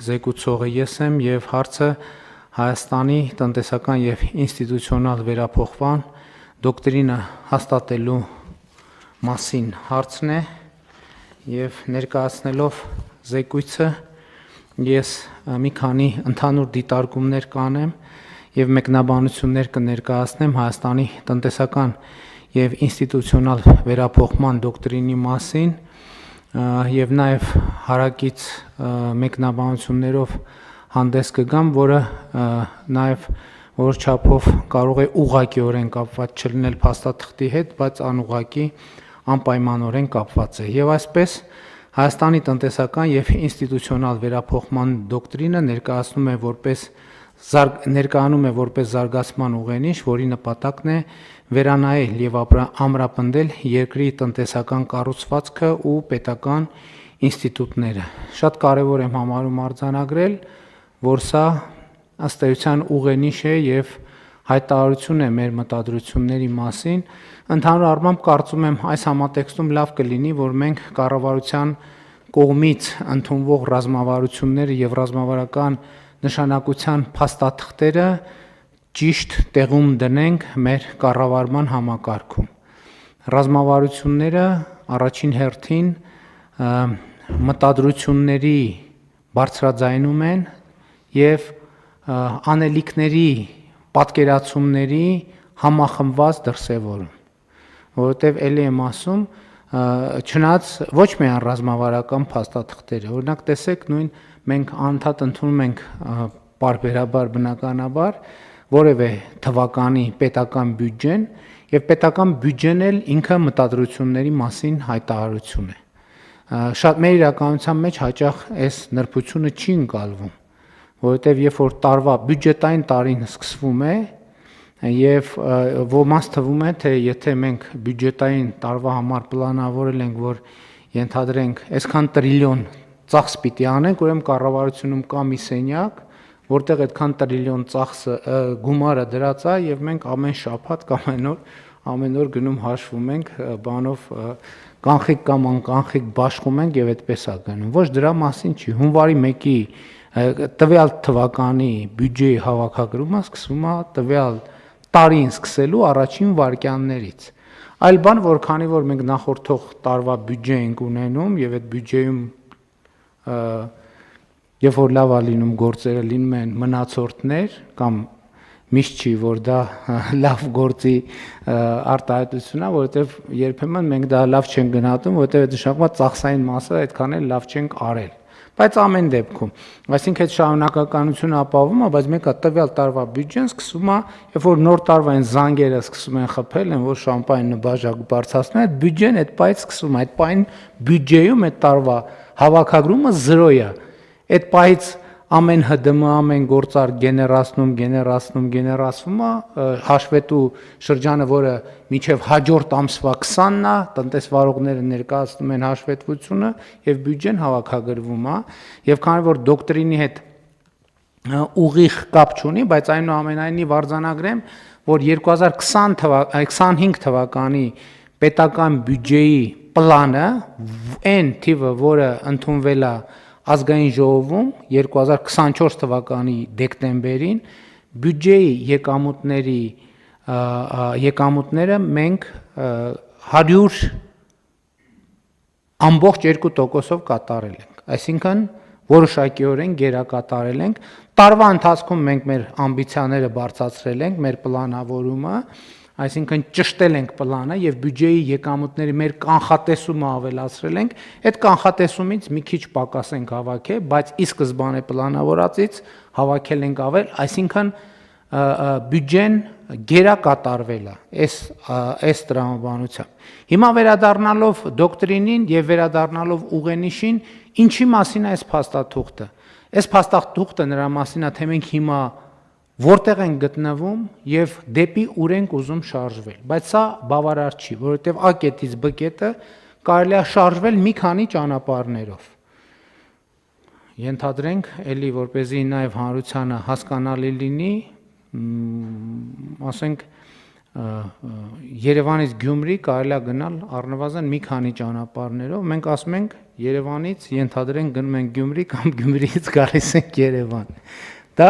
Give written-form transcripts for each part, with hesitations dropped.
զեկուցողը ես եմ եւ հարցը Հայաստանի տնտեսական եւ ինստիտուցիոնալ վերափոխման դոկտրինը հաստատելու մասին հարցն է եւ ներկայացնելով զեկույցը ես մի քանի ընդհանուր դիտարկումներ կանեմ եւ մեկնաբանություններ կներկայացնեմ Հայաստանի տնտեսական եւ ինստիտուցիոնալ վերափոխման դոկտրինի մասին եւ նաեւ հարակից մեկնաբանություններով հանդես կգամ, որը նաեւ որ չափով կարող է ուղղակիորեն կապված չլինել փաստաթղթի հետ, բայց անուղղակի անպայմանորեն կապված է։ Եվ այսպես Հայաստանի տնտեսական եւ ինստիտուցիոնալ վերափոխման դոկտրինը ներկայանում է որպես զարգացման ուղենիշ, որի նպատակն է վերանայել եւ ամրապնդել երկրի տնտեսական կառուցվածքը ու պետական ինստիտուտները։ Շատ կարեւոր եմ համարում արձանագրել, որ սա ըստ էության ուղենիշ է եւ հայտարարություն է մեր մտադրությունների մասին։ Ընդհանուր առմամբ կարծում եմ այս համատեքստում լավ կլինի, որ մենք կառավարության կողմից ընդունվող ռազմավարությունները եւ ռազմավարական նշանակության փաստաթղթերը ճիշտ տեղում դնենք մեր կառավարման համակարգում։ Ռազմավարությունները առաջին հերթին մտադրությունների բարձրաձայնում են եւ անելիքների պատկերացումների համախմբված դրսևորում, որովհետեւ ելի եմ ասում, չնայած ոչ միայն ռազմավարական փաստաթղթերը, օրինակ տեսեք նույն մենք անդադ ընդունում ենք պարբերաբար բնականաբար որևէ թվականի պետական բյուջեն եւ պետական բյուջեն էլ ինքը մտադրությունների մասին հայտարարություն է։ Շատ մեր իրականության մեջ հաճախ այս նրբությունը չի ընկալվում, որովհետեւ երբ որ տարվա բյուջետային տարին սկսվում է եւ ոմանց թվում է թե եթե մենք բյուջետային տարվա համար պլանավորել ենք, որ ենթադրենք այսքան տրիլիոն ծախս պիտի անենք, ուրեմն կառավարությունում կա մի սենյակ, որտեղ այդքան տրիլիոն ծախսը գումարը դրած է եւ մենք ամեն շաբաթ կամ ամեն օր գնում հաշվում ենք, բանով կանխիկ կամ անկանխիկ բաշխում ենք եւ այդպես է գնում։ Ոչ դրա մասին չի։ Հունվարի 1-ի տվյալ թվականի բյուջեի հավաքագրումը սկսվում է տվյալ տարին սկսելու առաջին վայրկյաններից։ Այլ բան, որ քանի որ մենք նախորդող տարվա բյուջե ենք ունենում եւ այդ բյուջեում երբ որ լավ է լինում գործերը լինում են մնացորդներ կամ միշտ չի որ դա լավ գործի արտահայտություն է, որովհետեւ երբեմն մենք դա լավ չենք գնահատում, որովհետեւ այդ նշանակում է ծախսային մասը այդքան էլ լավ չենք արել։ Բայց ամեն դեպքում, այսինքն այդ շարունակականությունը ապահովում է, բայց մեկը տվյալ տարվա բյուջեն սկսում է, երբ որ նոր տարվա այն զանգերը սկսում են խփել, որ շամպայն նվաճակ բարձրացնում են, այդ բյուջեն այդ պայից սկսում է, այդ պայն բյուջեում այդ տարվա հավաքագրումը 0 է։ Այդ պայից ամեն ՀԴՄ, ամեն գործար գեներացվում է, հաշվետու շրջանը, որը մինչև հաջորդ ամսվա 20-ն է, տնտեսվարողները ներկայացնում են հաշվետվությունը եւ բյուջեն հավաքագրվում է, եւ քանի որ դոկտրինի հետ ուղիղ կապ չունի, բայց այնուամենայնիվ արձանագրեմ, որ 2025 թվականի պետական բյուջեի պլանը այն թիվը, որը ընդունվել է ազգային ժողովում 2024 թվականի դեկտեմբերին բյուջեի եկամուտները մենք 100.2%-ով կատարել ենք, այսինքն որոշակիորեն գերակատարել ենք, տարվա ընթացքում մենք մեր ամբիցիաները բարձրացրել ենք, մեր պլանավորումը, այսինքն ճշտել ենք պլանը եւ բյուջեի եկամուտների մեր կանխատեսումը ավելացրել ենք, այդ կանխատեսումից մի քիչ պակաս ենք հավաքել, բայց ի սկզբանե պլանավորածից հավաքել ենք ավել, այսինքն բյուջեն գերակատարվել է այս տրամաբանությամբ։ Հիմա վերադառնալով դոկտրինին եւ վերադառնալով ուղենիշին, ինչի մասին է այս փաստաթուղթը։ Այս փաստաթուղթը նրա մասին է, թե մենք հիմա որտեղ են գտնվում եւ դեպի ուր ենք ուզում շարժվել, բայց սա բավարար չի, որովհետեւ A կետից B կետը կարելի է շարժվել մի քանի ճանապարհներով։ Ենթադրենք, էլի որպեսզի նաեւ հանրությանը հասկանալի լինի, ասենք Երևանից Գյումրի կարելի է գնալ առնվազն մի քանի ճանապարհներով, մենք ասում ենք Երևանից ենթադրենք գնում են Գյումրի կամ Գյումրիից գալիս են Երևան։ Դա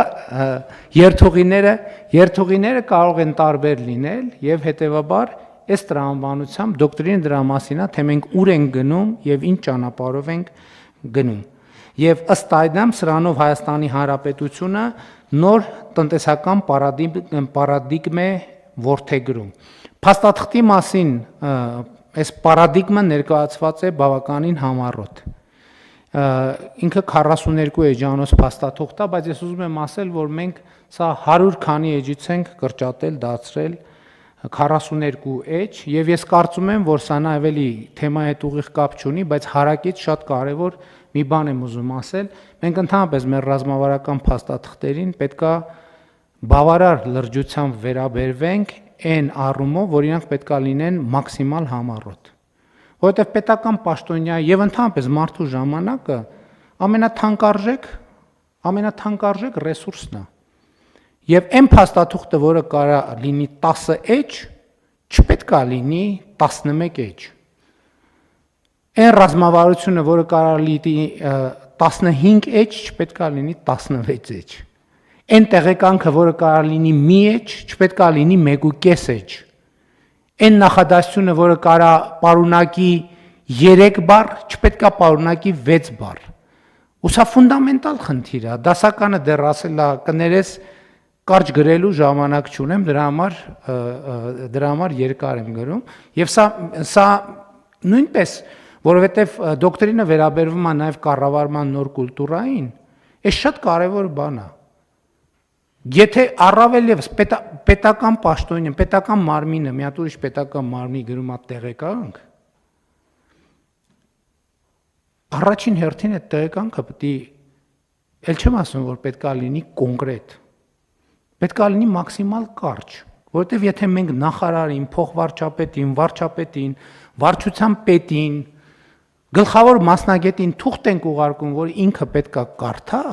երթուղիները կարող են տարբեր լինել եւ հետեւաբար այս տրամաբանությամբ դոկտրինը դրա մասին է, թե մենք ուր ենք գնում եւ ինչ ճանապարհով ենք գնում։ Եվ ըստ այդմ սրանով Հայաստանի Հանրապետությունը նոր տնտեսական պարադիգմ է որդեգրում։ Փաստաթղթի մասին այս պարադիգմը ներկայացված է բավականին համառոտ։ Ինքը 42 էջանոց փաստաթուղթ է, բայց ես ուզում եմ ասել, որ մենք սա 100 քանի էջից ենք կրճատել, դարձրել 42 էջ, եւ ես կարծում եմ, որ սա նաեւ էլի թեմայի հետ ուղիղ կապ չունի, բայց հարակից շատ կարեւոր մի բան եմ ուզում ասել։ Մենք ընդհանրապես մեր ռազմավարական փաստաթղթերին պետքա բավարար լրջությամբ վերաբերվենք այն առումով, որ իրանք պետքա լինեն մաքսիմալ համառոտ։ Որովհետև պետական պաշտոնյա եւ ընդհանրապես մարդու ժամանակը ամենաթանկարժեք ռեսուրսն է։ Եվ այն փաստաթուղթը, որը կարա լինի 10 էջ, չպետք է լինի 11 էջ։ Այն ռազմավարությունը, որը կարա լինի 15 էջ, չպետք է լինի 16 էջ։ Այն տեղեկանքը, որը կարա լինի մի էջ, չպետք է լինի 1.5 էջ։ Այն նախադասությունը, որը կարա պարունակի 3 բառ, չպետք է պարունակի 6 բառ։ Ու սա ֆունդամենտալ խնդիր է, դասականը դեռ ասել է կներես կարճ գրելու ժամանակ չունեմ, դրա համար երկար եմ գրում, եւ սա նույնպես, որովհետեւ դոկտրինը վերաբերվում է նաեւ կառավարման նոր կուլտուրային, այս շատ կարեւոր բան է։ Եթե առավել եւս պետական պաշտոնյա, պետական մարմինը, մի հատ ուրիշ պետական մարմնի գրում է տեղեկանք, առաջին հերթին այդ տեղեկանքը պետք է, ել չեմ ասում, որ պետք է լինի կոնկրետ, պետք է լինի մաքսիմալ կարճ, որովհետև եթե մենք նախարարին, փոխվարչապետին, վարչապետին, վարչության պետին, գլխավոր մասնագետին թուղթ ենք ուղարկում, որ ինքը պետք է կարդա,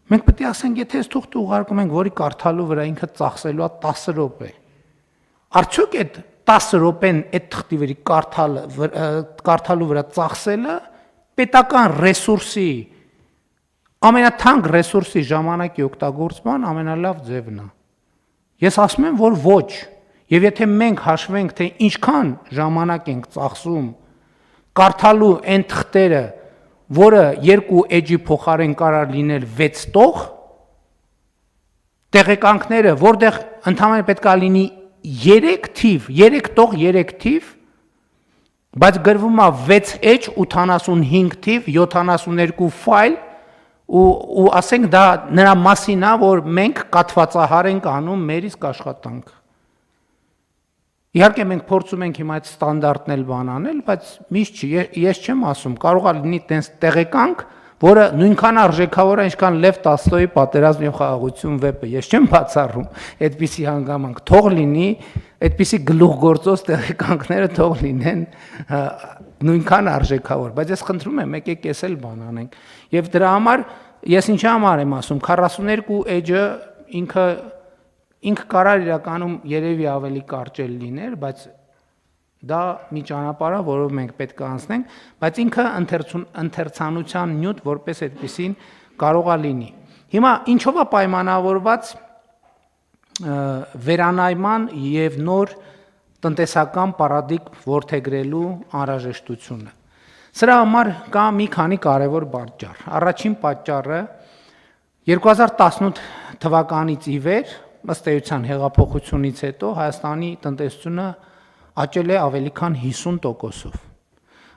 մենք պետք է ասենք, եթե այս թուղթը ուղարկում ենք, որի կարդալու վրա ինքը ծախսելու է 10 րոպե, արդյոք այդ 10 րոպեն այդ թղթի վրա կարդալու վրա ծախսելը պետական ռեսուրսի, ամենաթանկ ռեսուրսի ժամանակի օգտագործման ամենալավ ձևն է։ Ես ասում եմ, որ ոչ, եւ եթե մենք հաշվենք, թե ինչքան ժամանակ ենք ծախսում կարդալու այն թղթերը, որը 2 էջի փոխարեն կարող լինել 6 տող, տեղեկանքները, որտեղ ընդհանրապես պետք է լինի 3 թիվ, 3 տող, 3 թիվ, բայց գրվում է 6 էջ, 85 թիվ, 72 ֆայլ, ու ասենք դա նրա մասին է, որ մենք կաթվածահար ենք անում մեր իսկ աշխատանք։ Իհարկե մենք փորձում ենք հիմա այդ ստանդարտն էլ բան անել, բայց միշտ չի, ես չեմ ասում, կարող է լինի տենց տեղեկանք, որը նույնքան արժեքավոր է, ինչքան Լև Տոլստոյի Պատերազմ եւ խաղաղություն վեպը, ես չեմ բացառում այդպիսի հանգամանք, թող լինի, այդպիսի գլուխգործոց տեղեկանքները թող լինեն նույնքան արժեքավոր, բայց ես խնդրում եմ, եկեք էս էլ բան անենք։ Եվ դրա համար ես ինչի համար եմ ասում, 42 էջը ինքը կարար իրականում երևի ավելի կարճ լիներ, բայց դա մի ճանապարհ է, որով մենք պետք է անցնենք, բայց ինքը ընթերցանության նյութ որպես այդպեսին կարող է լինի։ Հիմա ինչով է պայմանավորված վերանայման եւ նոր տնտեսական պարադիգմ որդեգրելու անհրաժեշտությունը։ Սրա համար կա մի քանի կարևոր պատճառ։ Առաջին պատճառը 2018 թվականից ի վեր, ըստ էության հեղափոխությունից հետո Հայաստանի տնտեսությունը աճել է ավելի քան 50%-ով։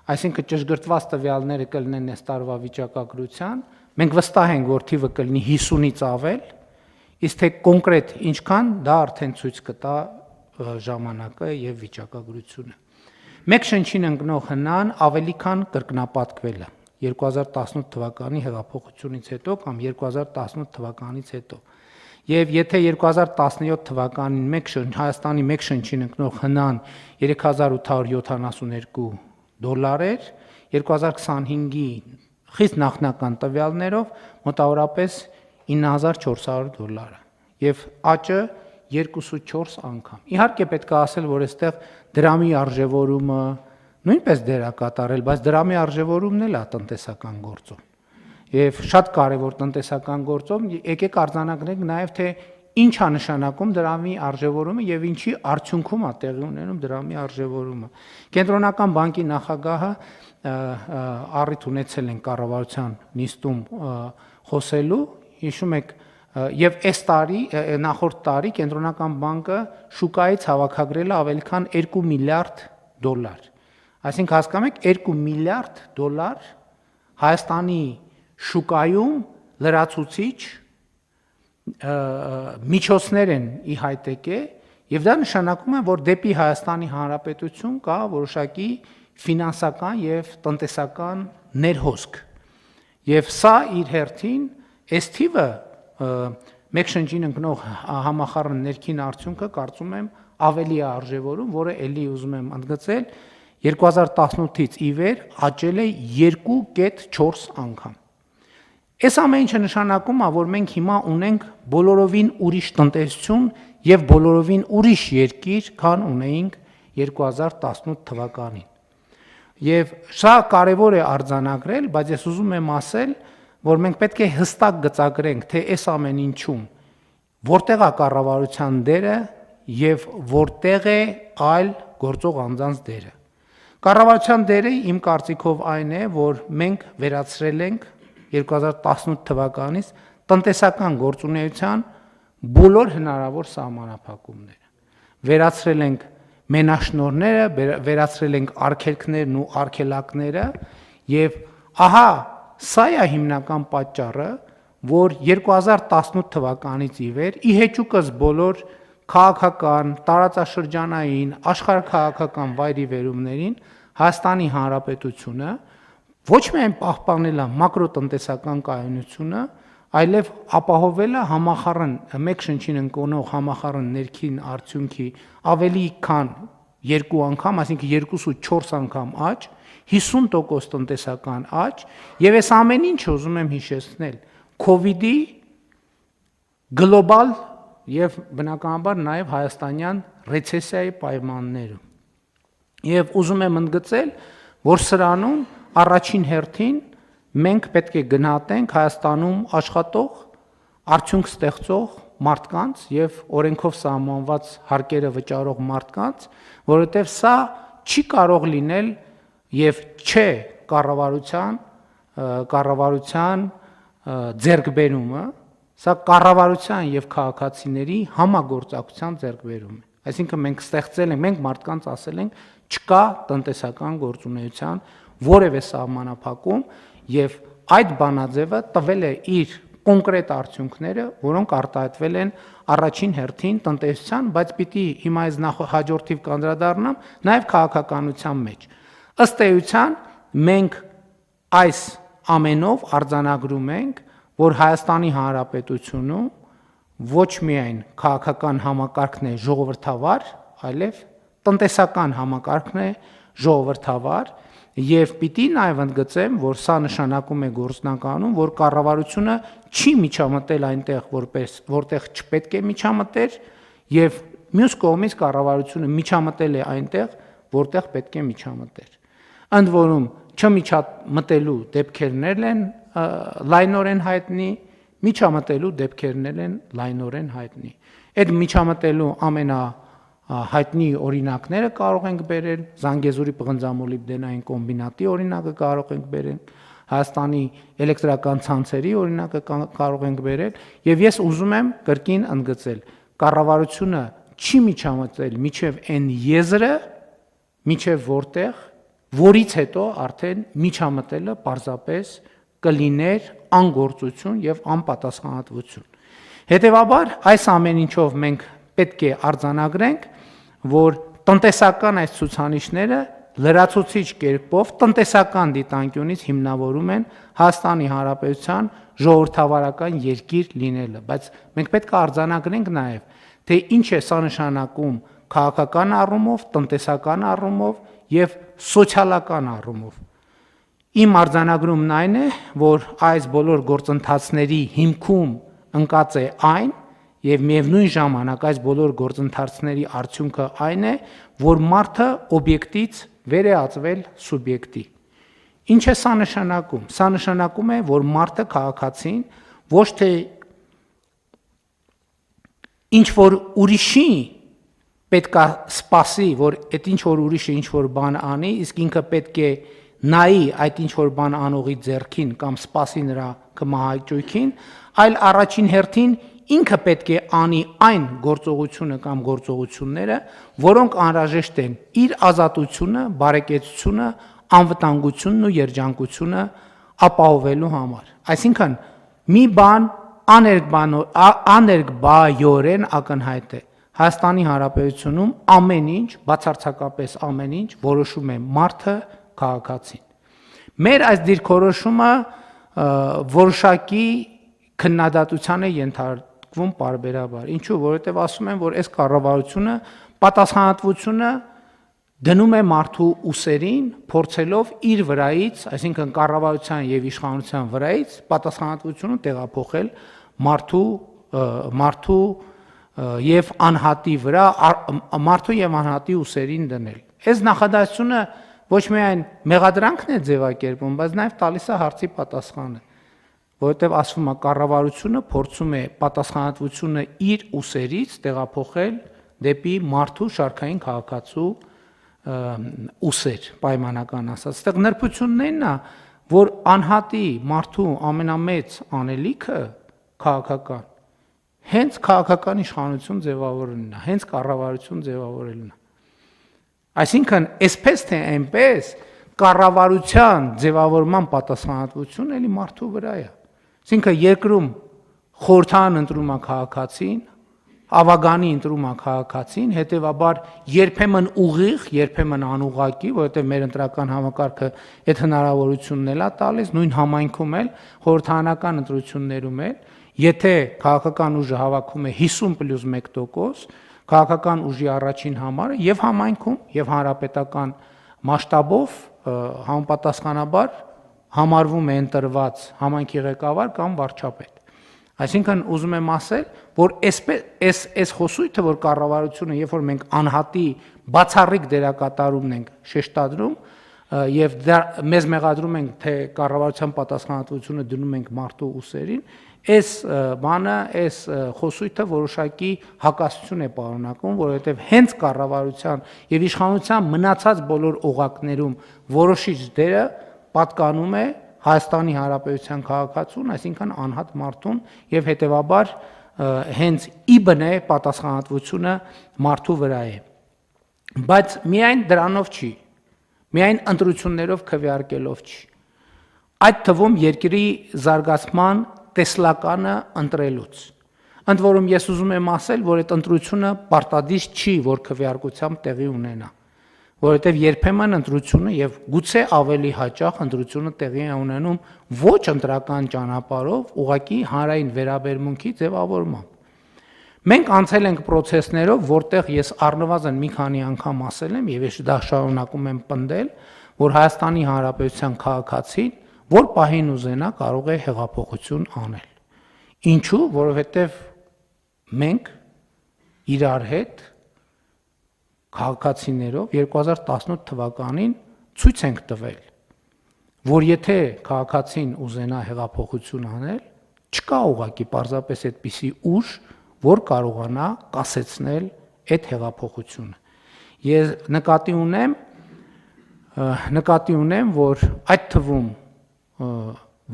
Այսինքն ճշգրտված տվյալները կլինեն այս տարվա վիճակագրության, մենք վստահ ենք, որ թիվը կլինի 50-ից ավել, իսկ թե կոնկրետ ինչքան, դա արդեն ցույց կտա ժամանակը եւ վիճակագրությունը։ Մեկ շնչին ընկնող հնան ավելի քան կրկնապատկվել է 2018 թվականի հեղափոխությունից հետո կամ 2018 թվականից հետո։ Եվ եթե 2017 թվականին Հայաստանի մեկ շնչին ընկնող հնան $3872 էր, 2025-ի խիստ նախնական տվյալներով մոտավորապես $9400 եւ աճը 2.4 անգամ։ Իհարկե պետք է ասել, որ այստեղ դրամի արժևորումը, նույնպես դեր է կատարել, բայց դրամի արժևորումն էլ է տնտեսական գործում։ Եվ շատ կարևոր տնտեսական գործում եկեք արձանագրենք նաև թե ինչ է նշանակում դրամի արժևորումը եւ ինչի արդյունքում է տեղի ունենում դրամի արժևորումը։ Կենտրոնական բանկի նախագահը առիթ ունեցել են կառավարության նիստում խոսելու, հիշում եք, եւ այս տարի, նախորդ տարի կենտրոնական բանկը շուկայից հավաքագրել է ավելի քան 2 միլիարդ դոլար։ Այսինքն հասկանում եք 2 միլիարդ դոլար Հայաստանի շուկայում լրացուցիչ միջոցներ են ի հայտ եկել եւ դա նշանակում է, որ դեպի Հայաստանի Հանրապետություն կա որոշակի ֆինանսական եւ տնտեսական ներհոսք։ Եվ սա իր հերթին այս թիվը մեկ շնչին ընկնող համախառն ներքին արդյունքը կարծում եմ ավելի է արժևորում, որը ելի ուզում եմ ընդգծել 2018-ից ի վեր աճել է 2.4 անգամ։ Այս ամեն ինչը նշանակում է, որ մենք հիմա ունենք բոլորովին ուրիշ տնտեսություն եւ բոլորովին ուրիշ երկիր, քան ունեինք 2018 թվականին։ Եվ սա կարևոր է արձանագրել, բայց ես ուզում եմ ասել, որ մենք պետք է հստակ գծագրենք, թե այս ամեն ինչում որտեղ է կառավարության դերը եւ որտեղ է այլ գործող անձանց դերը։ Կառավարության դերը իմ կարծիքով այն է, որ մենք վերացրել ենք 2018 թվականից տնտեսական գործունեության բոլոր հնարավոր սահմանափակումները։ Վերացրել ենք մենաշնորհները, վերացրել ենք արգելքներն ու արգելակները եւ ահա սա է հիմնական պատճառը, որ 2018 թվականից ի վեր ի հեճուկս բոլոր քաղաքական, տարածաշրջանային, աշխարհաքաղաքական վայրիվերումներին Հայաստանի Հանրապետությունը ոչ միայն պահպանել է մակրոտնտեսական կայունությունը, այլև ապահովել է համախառն մեկ շնչին ընկնող համախառն ներքին արդյունքի ավելի քան 2 անգամ, այսինքն 2.4 անգամ աճ, 50% տնտեսական աճ, եւ այս ամեն ինչը ուզում եմ հիշեցնել COVID-ի գլոբալ եւ բնականաբար նաեւ հայաստանյան ռեցեսիայի պայմաններում։ Եվ ուզում եմ ընդգծել, որ սրանում առաջին հերթին մենք պետք է գնահատենք Հայաստանում աշխատող, արդյունք ստեղծող մարդկանց եւ օրենքով սահմանված հարկերը վճարող մարդկանց, որովհետեւ սա չի կարող լինել եւ չէ կառավարության ձեռքբերումը, սա կառավարության եւ քաղաքացիների համագործակցության ձեռքբերում է։ Այսինքն մենք ստեղծել ենք, մենք մարդկանց ասել ենք, չկա տնտեսական գործունեության որևէ սահմանափակում եւ այդ բանաձևը տվել է իր կոնկրետ արդյունքները, որոնք արտահայտվել են առաջին հերթին տնտեսության, բայց պիտի հիմա այս հաջորդիվ կանդրադառնամ նաեւ քաղաքականության մեջ։ Ըստ էության մենք այս ամենով արձանագրում ենք, որ Հայաստանի Հանրապետությունում ոչ միայն քաղաքական համակարգն է ժողովրդավար, այլև տնտեսական համակարգն է ժողովրդավար եւ պիտի նաեւ ընդգծեմ, որ սա նշանակում է գործնականում, որ կառավարությունը չի միջամտել այնտեղ, որտեղ չպետք է միջամտեր եւ մյուս կողմից կառավարությունը միջամտել է այնտեղ, որտեղ պետք է միջամտեր։ Ընդ որում չմիջամտելու դեպքերներ են լայնորեն հայտնի, միջամտելու դեպքերներ են լայնորեն հայտնի։ Այդ միջամտելու ամենահայտնի օրինակները կարող ենք բերել, Զանգեզուրի պղնձամոլիբդենային կոմբինատի օրինակը կարող ենք բերել, Հայաստանի էլեկտրական ցանցերի օրինակը կարող ենք բերել, եւ ես ուզում եմ կրկին ընդգծել, կառավարությունը չի միջամտել միջև այն եզրը, միջև որտեղ, որից հետո արդեն միջամտելը պարզապես կլիներ անգործություն եւ անպատասխանատվություն։ Հետևաբար այս ամեն ինչով մենք պետք է արձանագրենք, որ տնտեսական այս ցուցանիշները լրացուցիչ կերպով տնտեսական դիտանկյունից հիմնավորում են Հայաստանի Հանրապետության ժողովրդավարական երկիր լինելը, բայց մենք պետք է արձանագրենք նաեւ, թե ինչ է սա նշանակում քաղաքական առումով, տնտեսական առումով եւ սոցիալական առումով։ Իմ արձանագրումն այն է, որ այս բոլոր գործընթացների հիմքում ընկած է այն եւ միևնույն ժամանակ այս բոլոր գործընթացների արդյունքը այն է, որ մարդը օբյեկտից վերեածվել սուբյեկտի։ Ինչ է սա նշանակում։ Սա նշանակում է, որ մարդը քաղաքացին ոչ թե ինչ որ ուրիշի պետք է սպասի, որ այդ ինչ որ ուրիշը ինչ որ բան անի, իսկ ինքը պետք է նայի այդ ինչ որ բան անողի ձեռքին կամ սպասի նրա կմահաճույքին, այլ առաջին հերթին ինքը պետք է անի այն գործողությունը կամ գործողությունները, որոնք անհրաժեշտ են իր ազատությունը, բարեկեցությունը, անվտանգությունն ու երջանկությունը ապահովելու համար։ Այսինքն մի բան աներկբայորեն ակնհայտ է։ Հայաստանի Հանրապետությունում ամեն ինչ, բացարձակապես ամեն ինչ որոշում է մարդը, քաղաքացին։ Մեր այս դիրքորոշումը որոշակի քննադատության է ենթարկվում պարբերաբար։ Ինչու՞, որովհետև ասում են, որ այս կառավարությունը պատասխանատվությունը դնում է մարդու ուսերին, փորձելով իր վրայից, այսինքն կառավարության եւ իշխանության վրայից պատասխանատվությունը տեղափոխել մարդու եւ անհատի վրա, մարդու եւ անհատի ուսերին դնել։ Այս նախադասությունը ոչ միայն մեղադրանքն է ձևակերպում, բայց նաեւ տալիս է հարցի պատասխանը, որովհետեւ ասվում է կառավարությունը փորձում է պատասխանատվությունը իր ուսերից տեղափոխել դեպի մարդու շարքային քաղաքացու ուսեր, պայմանական ասած։ Այստեղ նրբությունն է, որ անհատի մարդու ամենամեծ անելիքը քաղաքական, հենց քաղաքական իշխանություն ձևավորելն է, հենց կառավարություն ձևավորելն է։ Այսինքն, այսպես թե այնպես կառավարության ձևավորման պատասխանատվությունը էլի մարդու վրա է։ Այսինքն երկրում խորհրդան ընտրում է քաղաքացին, ավագանի ընտրում է քաղաքացին, հետևաբար երբեմն ուղիղ, երբեմն անուղղակի, որովհետև մեր ընտրական համակարգը այդ հնարավորությունն էլ է տալիս, նույն համայնքում էլ, խորհրդարանական ընտրություններում էլ, եթե քաղաքական ուժը հավաքում է 50+1%, քաղաքական ուժի առաջին համարը եւ համայնքում եւ հանրապետական մասշտաբով համապատասխանաբար համարվում է ընտրված համայնքի ղեկավար կամ վարչապետ։ Այսինքն ուզում եմ ասել, որ այս խոսույթը, որ կառավարությունը, երբ որ մենք անհատի բացառիկ դերակատարումն ենք շեշտադրում եւ մեզ մեղադրում ենք, թե կառավարության պատասխանատվությունը դնում ենք մարդու ուսերին, այս բանը, այս խոսույթը որոշակի հակասություն է պարունակում, որովհետև հենց կառավարության եւ իշխանության մնացած բոլոր օղակներում որոշիչ դերը պատկանում է Հայաստանի Հանրապետության քաղաքացուն, այսինքն անհատ մարդուն, եւ հետեւաբար հենց իբնե պատասխանատվությունը մարդու վրա է։ Բայց միայն դրանով չի, միայն ընտրություններով քվեարկելով չի։ Այդ թվում երկրի զարգացման տեսլականը ընտրելուց։ Ընդ որում ես ուզում եմ ասել, որ այդ ընտրությունը պարտադիր չի, որ քվեարկությամբ տեղի ունենա, որովհետև երբեմն ընտրությունը եւ գուցե ավելի հաճախ ընտրությունը տեղի է ունենում ոչ ընտրական ճանապարհով, ուղղակի հանրային վերաբերմունքի ձևավորմամբ։ Մենք անցել ենք process-ներով, որտեղ ես առնվազն մի քանի անգամ ասել եմ եւ ես դա շարունակում եմ պնդել, որ Հայաստանի Հանրապետության քաղաքացին, որ պահին ուզենա, կարող է հեղափոխություն անել։ Ինչու՞, որովհետև մենք իրար հետ քաղաքացիներով 2018 թվականին ցույց ենք տվել, որ եթե քաղաքացին ուզենա հեղափոխություն անել, չկա ուղղակի պարզապես այդպիսի ուժ, որ կարողանա կասեցնել այդ հեղափոխությունը։ Ես նկատի ունեմ, որ այդ թվում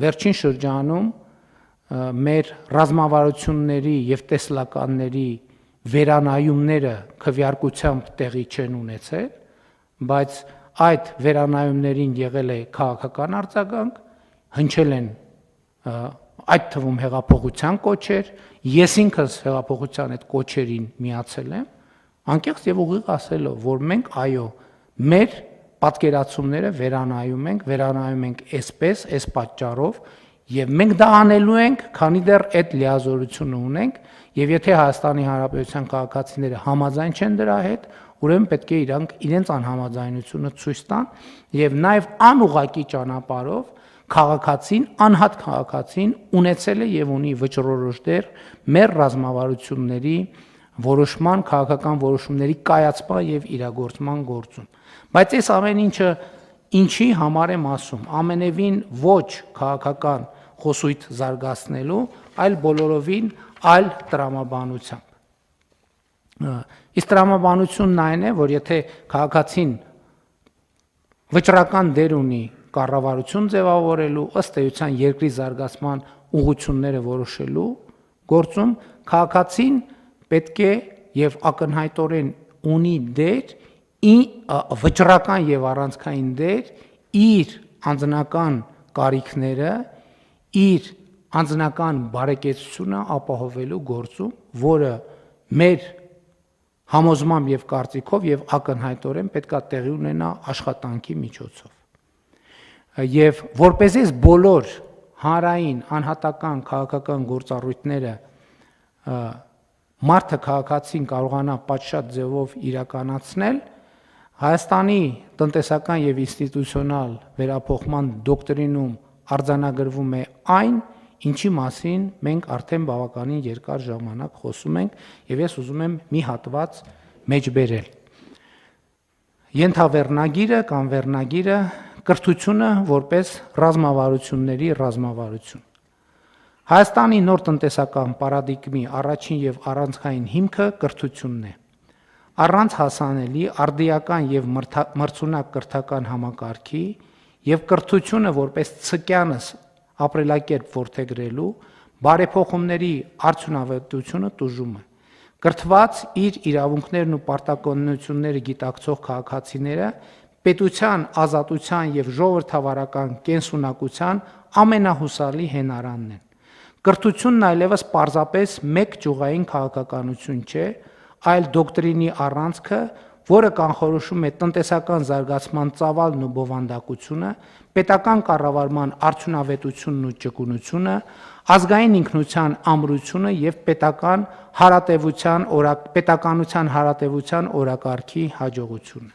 վերջին շրջանում մեր ռազմավարությունների եւ տեսլականների վերանայումները քվեարկությամբ տեղի չեն ունեցել, բայց այդ վերանայումներին եղել է քաղաքական արձագանք, հնչել են այդ թվում հեղափոխության կոչեր, ես ինքս հեղափոխության այդ կոչերին միացել եմ, անկեղծ եւ ուղիղ ասելով, որ մենք այո, մեր պատկերացումները վերանայում ենք այսպես, այս պատճառով, եւ մենք դա անելու ենք, քանի դեռ այդ լիազորությունը ունենք, եւ եթե Հայաստանի Հանրապետության քաղաքացիները համաձայն չեն դրա հետ, ուրեմն պետք է իրենց անհամաձայնությունը ցույց տան եւ նաեւ անուղղակի ճանապարհով քաղաքացին, անհատ քաղաքացին ունեցել է եւ ունի վճռորոշ դեր մեր ռազմավարությունների որոշման, քաղաքական որոշումների կայացման եւ իրագործման գործում։ Բայց այս ամեն ինչը ինչի համար եմ ասում, ամենևին ոչ քաղաքական խոսույթ զարգացնելու, այլ բոլորովին այլ տրամաբանությամբ։ Իսկ տրամաբանությունն այն է, որ եթե քաղաքացին վճռական դեր ունի կառավարություն ձևավորելու, ըստ էության երկրի զարգացման ուղղությունները որոշելու գործում, քաղաքացին պետք է եւ ակնհայտորեն ունի դեր վճռական եւ առանցքային դեր իր անձնական կարիքները, իր անձնական բարեկեցությունը ապահովելու գործում, որը մեր համոզմամբ եւ կարծիքով եւ ակնհայտորեն պետք է տեղի ունենա աշխատանքի միջոցով։ Եվ որպես այս բոլոր հանրային, անհատական, քաղաքական գործառույթները մարդը քաղաքացին կարողանա պատշաճ ձևով իրականացնել, Հայաստանի տնտեսական եւ ինստիտուցիոնալ վերափոխման դոկտրինում արձանագրվում է այն, ինչի մասին մենք արդեն բավականին երկար ժամանակ խոսում ենք, եւ ես ուզում եմ մի հատված մեջբերել։ Ենթավեռնագիրը կամ վերնագիրը կրթությունը որպես ռազմավարությունների ռազմավարություն։ Հայաստանի նոր տնտեսական պարադիգմի առաջին եւ առանցքային հիմքը կրթությունն է։ Առանց հասանելի արդիական եւ մրցունակ կրթական համակարգի եւ կրթությունը որպես ցկյանս ապրելակերպ որդեգրելու բարեփոխումների արդյունավետությունը տուժում է։ Կրթված իր իրավունքներն ու պարտականությունները գիտակցող քաղաքացիները պետության ազատության եւ ժողովրդավարական կենսունակության ամենահուսալի հենարանն են։ Կրթությունն այլևս պարզապես մեկ ճյուղային քաղաքականություն չէ, այլ դոկտրինի առանցքը, որը կանխորոշում է տնտեսական զարգացման ծավալն ու բովանդակությունը, պետական կառավարման արդյունավետությունն ու ճկունությունը, ազգային ինքնության ամրությունը եւ պետականության հարատեվության օրակարգի հաջողությունը։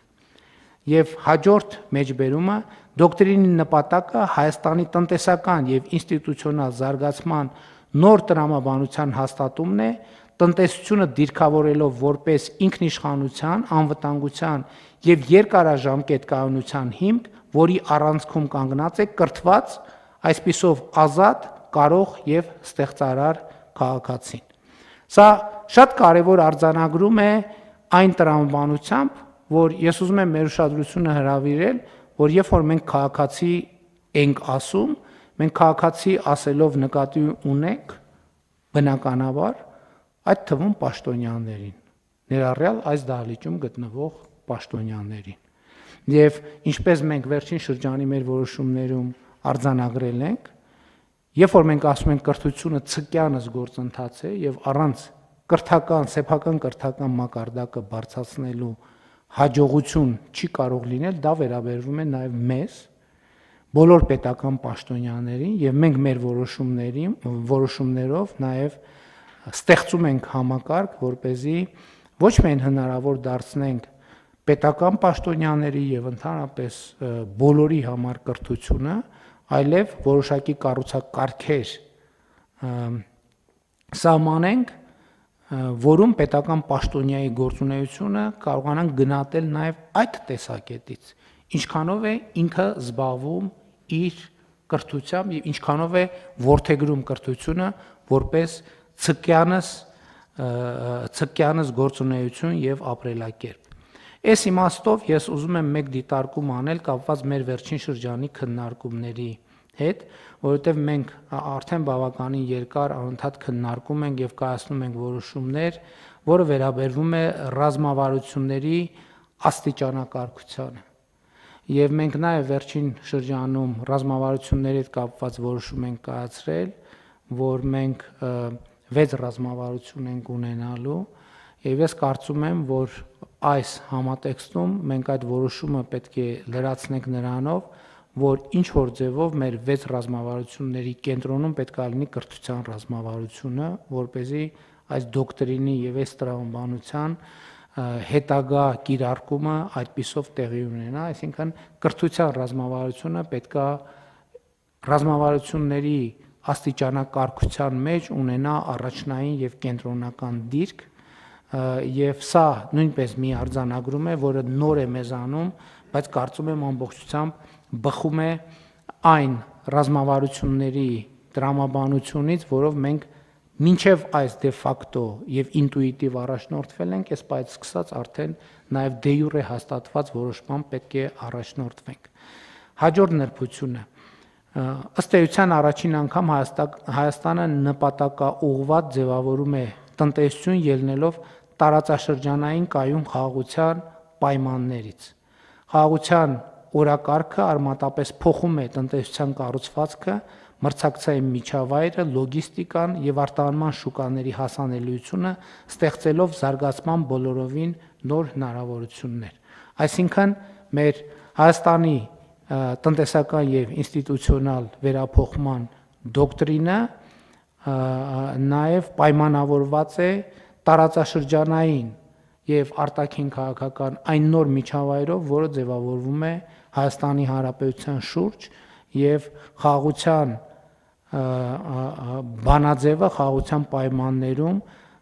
Եվ հաջորդ մեջբերումը դոկտրինի նպատակը Հայաստանի տնտեսական եւ ինստիտուցիոնալ զարգացման նոր տրամաբանության հաստատումն է, տնտեսությունը դիրքավորելով որպես ինքնիշխանության, անվտանգության եւ երկարաժամկետ կայունության հիմք, որի առանցքում կանգնած է կրթված, այսպիսով ազատ, կարող եւ ստեղծարար քաղաքացին։ Սա շատ կարևոր արձանագրում է այն տրամաբանությամբ, որ ես ուզում եմ մեր ուշադրությունը հրավիրել, որ երբ որ մենք քաղաքացի ենք ասում, մենք քաղաքացի ասելով նկատի ունենք բնականաբար այդ թվում պաշտոնյաներին, ներառյալ այս դահլիճում գտնվող պաշտոնյաներին։ Եվ ինչպես մենք վերջին շրջանի մեր որոշումներում արձանագրել ենք, երբ որ մենք ասում ենք կրթությունը ցկյանս գործընթաց է եւ առանց սեփական կրթական մակարդակը բարձրացնելու հաջողություն չի կարող լինել, դա վերաբերվում է նաև մեզ, բոլոր պետական պաշտոնյաներին եւ մենք մեր որոշումներով նաև ստեղծում ենք համակարգ, որպեսզի ոչ միայն հնարավոր դարձնենք պետական պաշտոնյաների եւ ընդհանրապես բոլորի համար կրթությունը, այլև որոշակի կառուցակարգեր սահմանենք, որում պետական պաշտոնյայի գործունեությունը կարողանան գնահատել նաև այդ տեսակետից, ինչքանով է ինքը զբաղվում իր կրթությամբ եւ ինչքանով է որդեգրում կրթությունը որպես ցկյանս գործունեություն եւ ապրելակերպ։ Այս իմաստով ես ուզում եմ մեկ դիտարկում անել կապված մեր վերջին շրջանի քննարկումների հետ, որովհետև մենք արդեն բավականին երկար անընդհատ քննարկում ենք եւ կայացնում ենք որոշումներ, որը վերաբերվում է ռազմավարությունների աստիճանակարգությանը։ Եվ մենք նաեւ վերջին շրջանում ռազմավարությունների հետ կապված որոշում ենք կայացրել, որ մենք 6 ռազմավարություն ենք ունենալու, եւ ես կարծում եմ, որ այս համատեքստում մենք այդ որոշումը պետք է լրացնենք նրանով, որ ինչ որ ձևով մեր 6 ռազմավարությունների կենտրոնում պետք է լինի կրթության ռազմավարությունը, որպեսզի այս դոկտրինի եւ այս տրամաբանության հետագա կիրարկումը այդպիսով տեղի ունենա, այսինքն կրթության ռազմավարությունը պետք է ռազմավարությունների աստիճանակարգության մեջ ունենա առաջնային եւ կենտրոնական դիրք, եւ սա նույնպես մի արձանագրում է, որը նոր է մեզանում, բայց կարծում եմ ամբողջությամբ բխում է այն ռազմավարությունների տրամաբանությունից, որով մենք մինչև այս դե ֆակտո եւ ինտուիտիվ առաջնորդվել ենք, այս պայծ սկսած արդեն նաեւ դե յուրե հաստատված որոշման պետք է առաջնորդվենք։ Հաջորդ նրբությունը ըստ էության առաջին անգամ Հայաստանը նպատակաուղղված ձևավորում է տնտեսություն ելնելով տարածաշրջանային կայուն խաղաղության պայմաններից։ Խաղաղության օրակարգը արմատապես փոխում է տնտեսության կառուցվածքը, մրցակցային միջավայրը, լոգիստիկան եւ արտահանման շուկաների հասանելիությունը, ստեղծելով զարգացման բոլորովին նոր հնարավորություններ։ Այսինքն մեր Հայաստանի տնտեսական եւ ինստիտուցիոնալ վերափոխման դոկտրինը նաեւ պայմանավորված է տարածաշրջանային եւ արտաքին քաղաքական այն նոր միջավայրով, որը ձևավորվում է Հայաստանի Հանրապետության շուրջ եւ խաղաղության բանաձևը, խաղաղության պայմաններում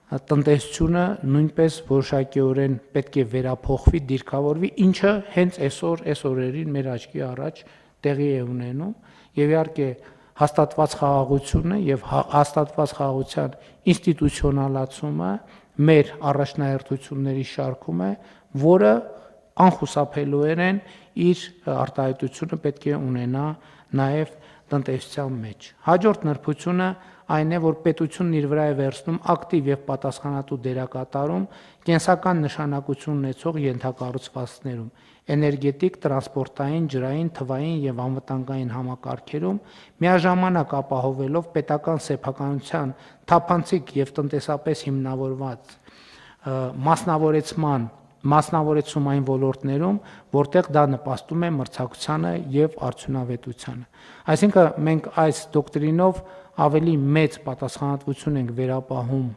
տնտեսությունը նույնպես որոշակիորեն պետք է վերափոխվի, դիրքավորվի, ինչը հենց այս օրերին մեր աչքի առաջ տեղի է ունենում եւ իհարկե հաստատված խաղաղությունը եւ հաստատված խաղաղության ինստիտուցիոնալացումը մեր առաջնահերթությունների շարքում է, որը անխուսափելիորեն իր արտահայտությունը պետք է ունենա նաեւ տնտեսության մեջ։ Հաջորդ նրբությունը այն է, որ պետությունն իր վրա է վերցնում ակտիվ եւ պատասխանատու դերակատարում կենսական նշանակություն ունեցող ենթակառուցվածքներում, էներգետիկ, տրանսպորտային, ջրային, թվային եւ անվտանգային համակարգերում, միաժամանակ ապահովելով պետական սեփականության թափանցիկ եւ տնտեսապես հիմնավորված մասնավորեցում այն ոլորտներում, որտեղ դա նպաստում է մրցակցությանը եւ արդյունավետությանը։ Այսինքն մենք այս դոկտրինով ավելի մեծ պատասխանատվություն ենք վերապահում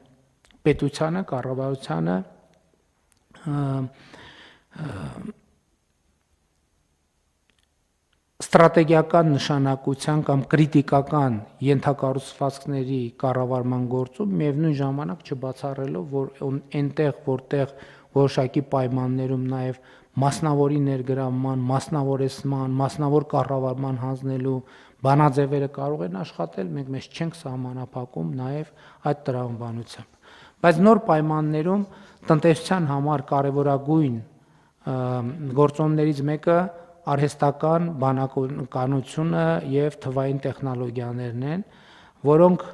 պետությանը, կառավարությանը ստրատեգիական նշանակության կամ կրիտիկական ենթակառուցվածքների կառավարման գործում միևնույն ժամանակ չբացառելով, որ այնտեղ, որտեղ որոշակի պայմաններում նաև մասնավորի ներգրավման, մասնավորեցման, մասնավոր կառավարման հանձնելու բանաձևերը կարող են աշխատել, մենք մեզ չենք սահմանափակում նաև այդ տրամաբանությամբ։ Բայց նոր պայմաններում տնտեսության համար կարևորագույն գործոններից մեկը արհեստական բանականությունը եւ թվային տեխնոլոգիաներն են, որոնք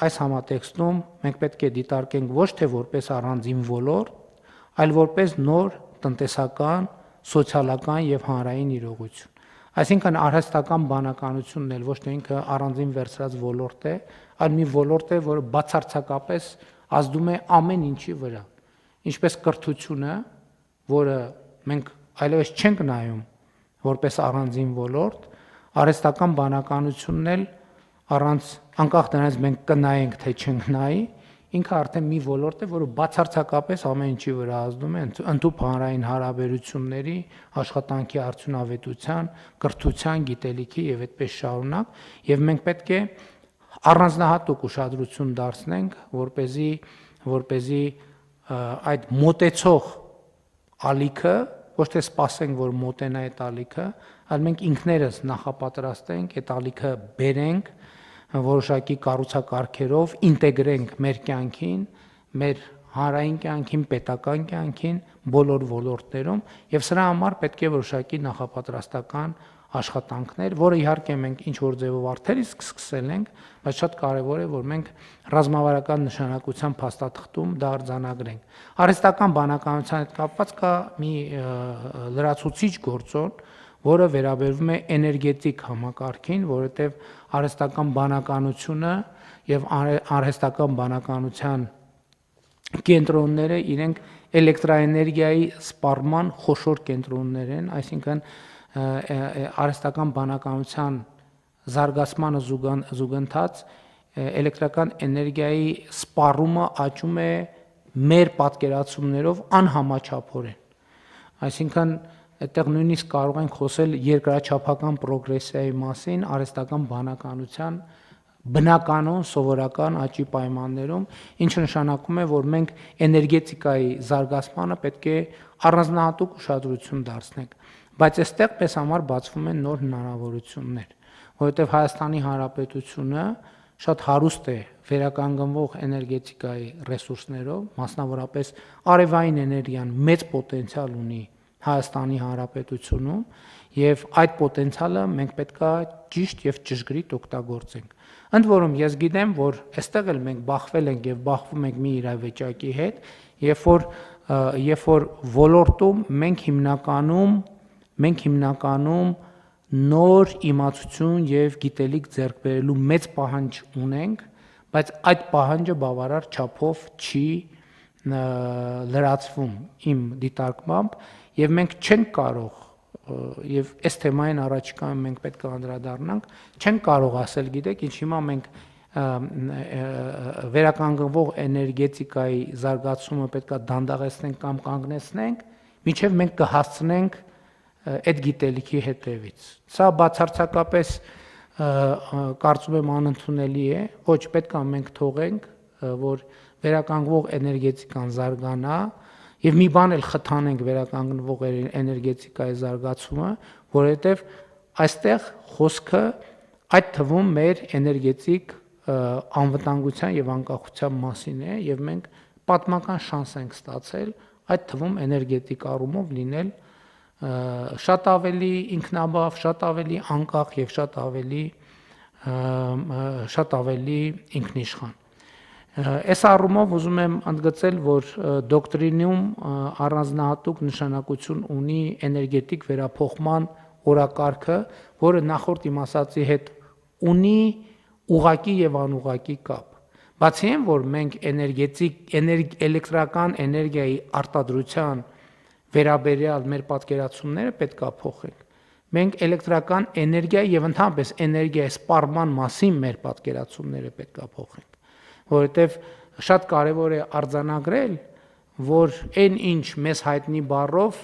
այս համատեքստում մենք պետք է դիտարկենք ոչ թե որպես առանձին ոլորտ, այլ որպես նոր տնտեսական, սոցիալական եւ հանրային իրողություն։ Այսինքն արհեստական բանականությունն էլ ոչ թե ինքը առանձին վերցրած ոլորտ է, այլ մի ոլորտ է, որը բացարձակապես ազդում է ամեն ինչի վրա։ Ինչպես կրթությունը, որը մենք այլևս չենք նայում որպես առանձին ոլորտ, արհեստական բանականությունն էլ առանց անկախ դրանից մենք կնայենք թե չենք նայի, ինքը արդեն մի ոլորտ է, որը բացարձակապես ամեն ինչի վրա ազդում է, ընդհանուր հանրային հարաբերությունների, աշխատանքի արդյունավետության, կրթության, գիտելիքի եւ այդպես շարունակ, եւ մենք պետք է առանձնահատուկ ուշադրություն դարձնենք, որպեսզի այդ մոտեցող ալիքը ոչ թե սպասենք, որ մոտենա այդ ալիքը, այլ մենք ինքներս նախապատրաստենք, այդ ալիքը բերենք որոշակի կառուցակարգերով, ինտեգրենք մեր կյանքին, մեր հանրային կյանքին, պետական կյանքին, բոլոր ոլորտներում, եւ սրա համար պետք է որոշակի նախապատրաստական աշխատանքներ, որը իհարկե մենք ինչ որ ձևով արդեն իսկ սկսել ենք, բայց շատ կարեւոր է, որ մենք ռազմավարական նշանակության փաստաթղթում դա արձանագրենք։ Արհեստական բանականության հետ կապված կա մի լրացուցիչ գործոն, որը վերաբերվում է էներգետիկ համակարգին, որովհետև արհեստական բանականությունը եւ արհեստական բանականության կենտրոնները իրենք էլեկտրաէներգիայի սպառման խոշոր կենտրոններ են, այսինքն արհեստական բանականության զարգացմանը զուգընթաց էլեկտրական էներգիայի սպառումը աճում է մեր պատկերացումներով անհամաչափորեն։ Այսինքն այդտեղ նույնիսկ կարող ենք խոսել երկրաչափական պրոգրեսիայի մասին արհեստական բանականության բնականon սովորական աճի պայմաններում, ինչը նշանակում է, որ մենք էներգետիկայի զարգացմանը պետք է առանձնահատուկ ուշադրություն դարձնենք, բայց այստեղ մեզ համար բացվում են նոր հնարավորություններ, որովհետև Հայաստանի Հանրապետությունը շատ հարուստ է վերականգնվող էներգետիկայի ռեսուրսներով, մասնավորապես արևային էներգիան մեծ պոտենցիալ ունի Հայաստանի Հանրապետությունում եւ այդ պոտենցիալը մենք պետքա ճիշտ եւ ճշգրիտ օգտագործենք։ Ընդ որում ես գիտեմ, որ այստեղ էլ մենք բախվել ենք եւ բախվում ենք մի իրավիճակի հետ, երբ որ ոլորտում մենք հիմնականում նոր իմացություն եւ գիտելիք ձեռք բերելու մեծ պահանջ ունենք, բայց այդ պահանջը բավարար չափով չի լրացվում իմ դիտարկմամբ եւ մենք չենք կարող եւ այս թեմային առաջիկայում մենք պետք է անդրադառնանք, չենք կարող ասել, գիտեք, ինչ հիմա մենք վերականգնվող էներգետիկայի զարգացումը պետք է դանդաղեցնենք կամ կանգնեցնենք, մինչեւ մենք կհասցնենք այդ գիտելիքի հետևից։ Սա բացարձակապես կարծում եմ անընդունելի է, ոչ պետք է մենք թողենք, որ վերականգնվող էներգետիկան զարգանա եւ մի բան էլ խթանենք վերականգնվող էներգետիկայի զարգացումը, որովհետեւ այստեղ խոսքը այդ թվում մեր էներգետիկ անվտանգության եւ անկախության մասին է եւ մենք պատմական շանս ենք ստացել այդ թվում էներգետիկ առումով լինել շատ ավելի ինքնաբավ, շատ ավելի անկախ եւ շատ ավելի ինքնիշխան։ Այս առումով ուզում եմ ընդգծել, որ դոկտրինում առանձնահատուկ նշանակություն ունի էներգետիկ վերափոխման օրակարգը, որը նախորդ իմ ասացի հետ ունի ուղղակի եւ անուղղակի կապ։ Բացի այն, որ մենք էլեկտրական էներգիայի արտադրության վերաբերյալ մեր պատկերացումները պետք է փոխենք։ Մենք էլեկտրական էներգիայի եւ ընդհանրապես էներգիայի սպառման մասին մեր պատկերացումները պետք է փոխենք, որովհետեւ շատ կարեւոր է արձանագրել, որ այն ինչ մեզ հայտնի բառով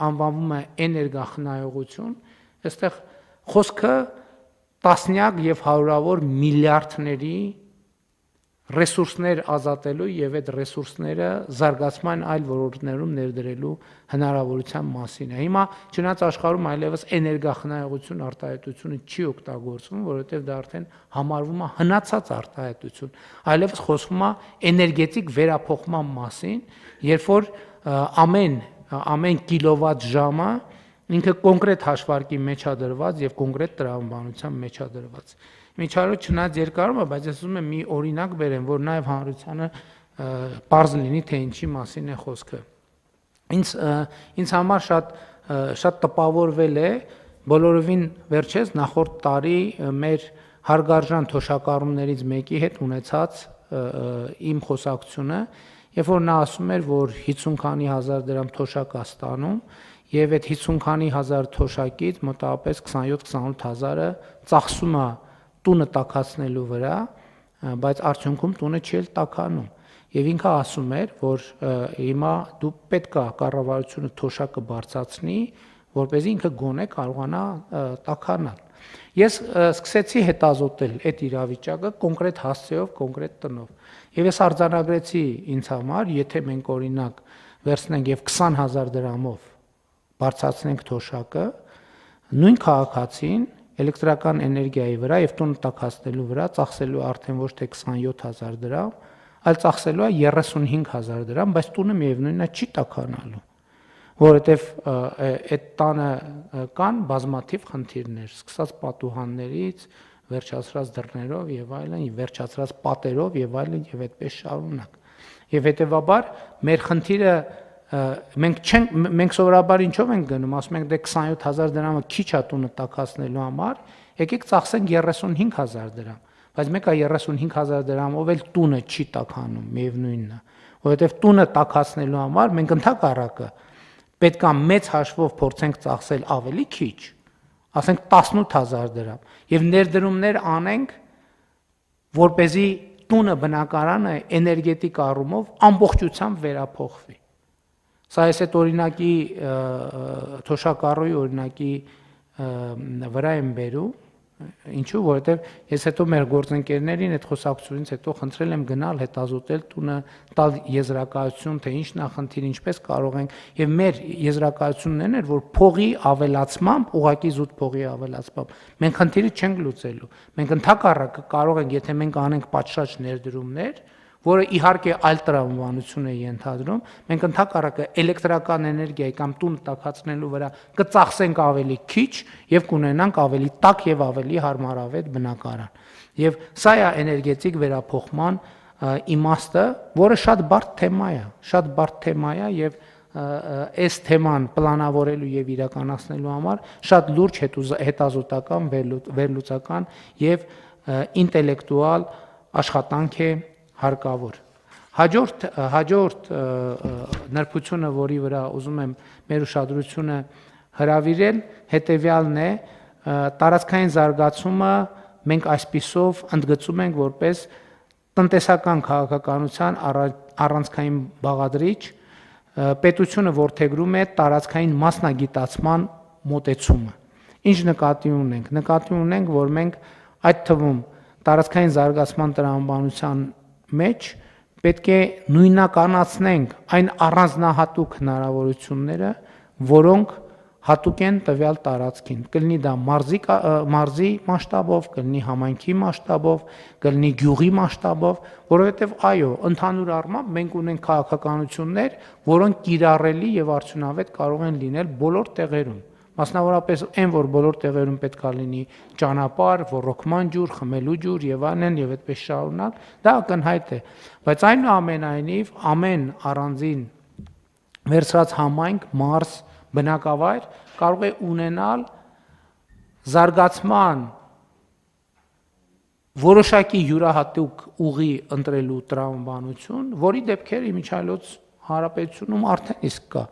անվանվում է էներգախնայողություն, այստեղ խոսքը տասնյակ եւ հարյուրավոր միլիարդների ռեսուրսներ ազատելու եւ այդ ռեսուրսները զարգացման այլ ոլորտներում ներդրելու հնարավորության մասին է։ Հիմա չնայած աշխարհում այլևս էներգախնայողություն արտահայտությունը չի օգտագործվում, որովհետեւ դա արդեն համարվում է հնացած արտահայտություն։ Այլևս խոսվում է էներգետիկ վերափոխման մասին, երբ որ ամեն կիլովատ ժամը ինքը կոնկրետ հաշվարկի մեջ է դրված եւ կոնկրետ տրամաբանության մեջ է դրված։ Միջարոտ չնայած երկարում է, բայց ես ուզում եմ մի օրինակ բերեմ, որ նաև հանրությանը պարզ լինի, թե ինչի մասին է խոսքը։ Ինձ համար շատ տպավորվել է բոլորովին վերջերս նախորդ տարի մեր հարգարժան թոշակառուներից մեկի հետ ունեցած իմ խոսակցությունը, երբ որ նա ասում էր, որ 50 քանի հազար դրամ թոշակ է ստանում եւ այդ 50 քանի հազար թոշակից մոտավորապես 27-28 հազարը ծախսում է տունը տաքացնելու վրա, բայց արդյունքում տունը չի էլ տաքանում։ Եվ ինքը ասում էր, որ հիմա դու պետք է կառավարությունը թոշակը բարձրացնի, որպեսզի ինքը գոնե կարողանա տաքանալ։ Ես սկսեցի հետազոտել այդ իրավիճակը կոնկրետ հասցեով, կոնկրետ տնով։ Եվ ես արձանագրեցի ինձ համար, եթե մենք օրինակ վերցնենք եւ 20000 դրամով բարձրացնենք թոշակը, նույն քաղաքացին էլեկտրական էներգիայի վրա եւ տուն տաքացնելու վրա ծախսելու արդեն ոչ թե 27000 դրամ, այլ ծախսելու է 35000 դրամ, բայց տունը միևնույնն է չի տաքանալու, որովհետեւ այդ տանը կան բազմաթիվ խնդիրներ, սկսած պատուհաններից, վերջացրած դռներով եւ այլն, վերջացրած պատերով եւ այլն եւ այդպես շարունակ։ Եվ հետեւաբար մեր խնդիրը մենք սովորաբար ինչով ենք գնում, ասում ենք դե 27000 դրամը քիչ է տունը տաքացնելու համար, եկեք ծախսենք 35000 դրամ, բայց մեկը 35000 դրամով էլ տունը չի տաքանում, միևնույնն է, որովհետև տունը տաքացնելու համար մենք ընդհակառակը պետք է մեծ հաշվով փորձենք ծախսել ավելի քիչ, ասենք 18000 դրամ, եւ ներդրումներ անենք, որպեսզի տունը բնակարանը էներգետիկ առումով ամբողջությամբ վերափոխվի։ Սա ես այդ օրինակի թոշակառուի օրինակի վրա եմ բերում, Ինչու, որովհետև ես հետո մեր գործընկերներին այդ խոսակցությունից հետո խնդրել եմ գնալ հետազոտել տունը, տալ եզրակացություն, թե ինչն է խնդիրը, ինչպես կարող ենք, եւ մեր եզրակացություններն էր, որ փողի ավելացմամբ, ուղղակի զուտ փողի ավելացմամբ մենք խնդիրը չենք լուծելու։ Մենք ընդհակառակը կարող ենք, եթե մենք անենք պատշաճ ներդրումներ, որը իհարկե այլ տրամաբանություն է ենթադրում, մենք ընդհակառակը էլեկտրական էներգիայի կամ տուն տաքացնելու վրա կծախսենք ավելի քիչ եւ կունենանք ավելի տաք եւ ավելի հարմարավետ բնակարան։ Եվ սա է էներգետիկ վերափոխման իմաստը, որը շատ բարդ թեմա է, շատ բարդ թեմա է եւ այս թեման պլանավորելու եւ իրականացնելու համար շատ լուրջ հետազոտական, վերլուծական եւ ինտելեկտուալ աշխատանք է հարկավոր։ Հաջորդ նրբությունը, որի վրա ուզում եմ մեր ուշադրությունը հրավիրել, հետևյալն է, տարածքային զարգացումը մենք այսպիսով ընդգծում ենք որպես տնտեսական քաղաքականության առանցքային բաղադրիչ, պետությունը որդեգրում է տարածքային մասնագիտացման մոտեցումը։ Ինչ նկատի ունենք։ Նկատի ունենք, որ մենք այդ թվում տարածքային զարգացման տրամաբանության մեջ պետք է նույնականացնենք այն առանձնահատուկ հնարավորությունները, որոնք հատուկ են տվյալ տարածքին։ Կլինի դա մարզի մասշտաբով, կլինի համայնքի մասշտաբով, կլինի գյուղի մասշտաբով, որովհետև այո, ընդհանուր առմամբ մենք ունենք քաղաքականություններ, որոնք կիրառելի եւ արդյունավետ կարող են լինել բոլոր տեղերում։ Մասնավորապես այն, որ բոլոր տեղերում պետք է լինի ճանապարհ, ոռոգման ջուր, խմելու ջուր եւ այլն եւ այդպես շարունակ, դա ակնհայտ է, բայց այնուամենայնիվ ամեն առանձին վերցրած համայնք, մարզ, բնակավայր կարող է ունենալ զարգացման որոշակի յուրահատուկ ուղի ընտրելու տրամաբանություն, որի դեպքերը իմիջիայլոց հանրապետությունում արդեն իսկ կա։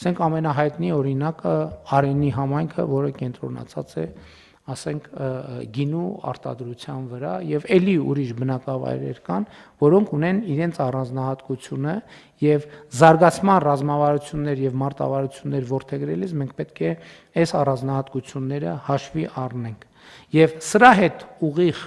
Ասենք ամենահայտնի օրինակը Արենի համայնքը, որը կենտրոնացած է, ասենք գինու արտադրության վրա եւ ելի ուրիշ բնակավայրեր կան, որոնք ունեն իրենց առանձնահատկությունը եւ զարգացման ռազմավարություններ եւ մարտավարություններ որդեգրելիս մենք պետք է այս առանձնահատկությունները հաշվի առնենք։ Եվ սրա հետ ուղիղ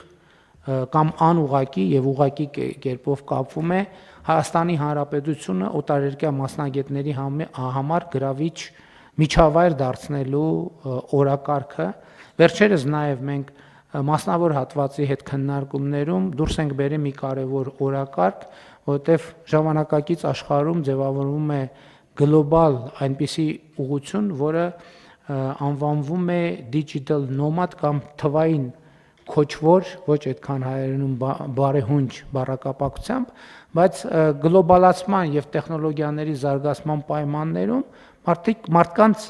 կամ անուղակի եւ ուղակի կերպով կապվում է Հայաստանի Հանրապետությունը օտարերկրյա մասնագետների համար գրավիչ միջավայր դարձնելու օրակարգը։ Վերջերս նաև մենք մասնավոր հատվածի հետ քննարկումներում դուրս ենք բերել մի կարևոր օրակարգ, որտեղ ժամանակակից աշխարհում ձևավորվում է գլոբալ այնպիսի ուղղություն, որը անվանվում է digital nomad կամ թվային քոչվոր, ոչ այդքան հայերենում բարեհունչ բառակապակցությամբ, բայց գլոբալացման եւ տեխնոլոգիաների զարգացման պայմաններում մարդկանց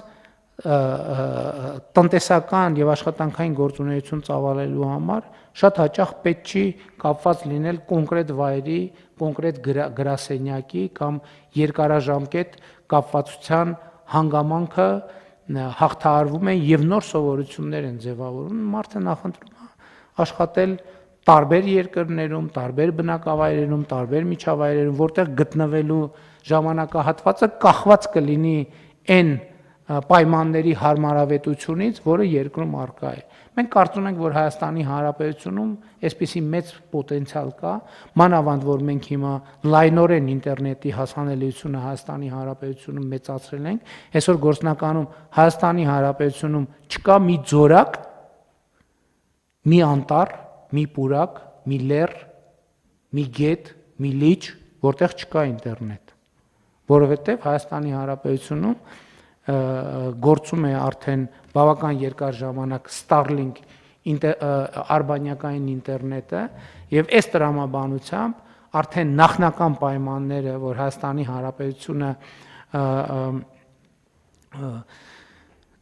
տնտեսական եւ աշխատանքային գործունեություն ծավալելու համար շատ հաճախ պետք չի կապված լինել կոնկրետ վայրի, կոնկրետ գրասենյակի կամ երկարաժամկետ կապվածության հանգամանքը հաղթահարվում է եւ նոր սովորություններ են ձևավորվում։ Մարդը նախընտրում է աշխատել տարբեր երկրներում, տարբեր բնակավայրերում, տարբեր միջավայրերում, որտեղ գտնվելու ժամանակահատվածը կախված կլինի այն պայմանների հարմարավետությունից, որը երկրում առկա է։ Մենք կարծում ենք, որ Հայաստանի Հանրապետությունում այսպիսի մեծ պոտենցիալ կա, մանավանդ որ մենք հիմա լայնորեն ինտերնետի հասանելիությունը Հայաստանի Հանրապետությունում մեծացրել ենք, այսօր գործնականում Հայաստանի Հանրապետությունում չկա մի ձորակ, մի անտառ, մի պուրակ, մի լեռ, մի գետ, մի լիճ, որտեղ չկա ինտերնետ, որովհետև Հայաստանի Հանրապետությունում գործում է արդեն բավական երկար ժամանակ Starlink արբանյակային ինտերնետը եւ այս տրամաբանությամբ արդեն նախնական պայմանները, որ Հայաստանի Հանրապետությունը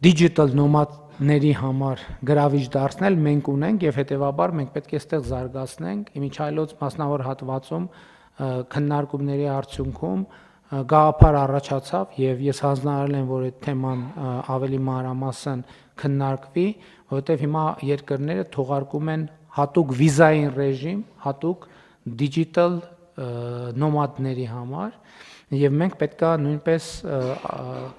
digital nomad-ների համար գրավիչ դարձնել մենք ունենք եւ հետեւաբար մենք պետք է այստեղ զարգացնենք իմիջիայլոց մասնավոր հատվածում քննարկումների արդյունքում գաղափար առաջացավ եւ ես հանձնարարել եմ, որ այդ թեման ավելի մանրամասն քննարկվի, որովհետեւ հիմա երկրները թողարկում են հատուկ վիզային ռեժիմ, հատուկ digital nomad-ների համար եւ մենք պետք է նույնպես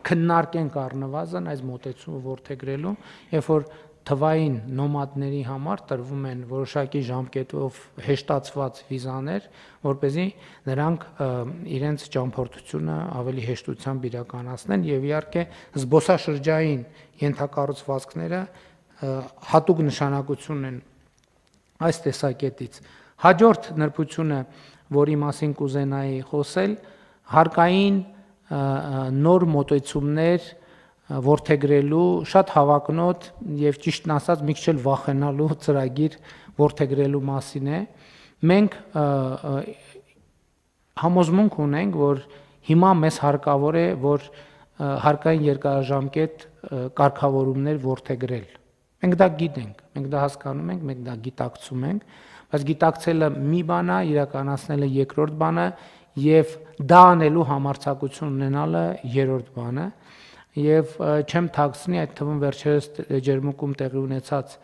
քննարկենք առնվազն այս մոտեցումը որդեգրելու, երբ որ թվային նոմադների համար տրվում են որոշակի ժամկետով հեշտացված վիզաներ, որպեսզի նրանք իրենց ճամփորդությունը ավելի հեշտությամբ իրականացնեն եւ իհարկե զբոսաշրջային ենթակառուցվածքները հատուկ նշանակություն են այս տեսակետից։ Հաջորդ նրբությունը, որի մասին կուզենայի խոսել, հարկային նոր մոտեցումներ որդեգրելու շատ հավակնոտ եւ ճիշտն ասած մի քիչ էլ վախենալու ծրագիր որդեգրելու մասին է։ Մենք համոզմունք ունենք, որ հիմա մեզ հարկավոր է, որ հարկային երկարաժամկետ կարգավորումներ որդեգրել։ Մենք դա գիտենք, մենք դա հասկանում ենք, մենք դա գիտակցում ենք, բայց գիտակցելը մի բան է, իրականացնելը երկրորդ բան է եւ դա անելու համարձակություն ունենալը երրորդ բան է։ Եվ չեմ թաքցնի, այդ թվում վերջերս ջերմուկում տեղի ունեցած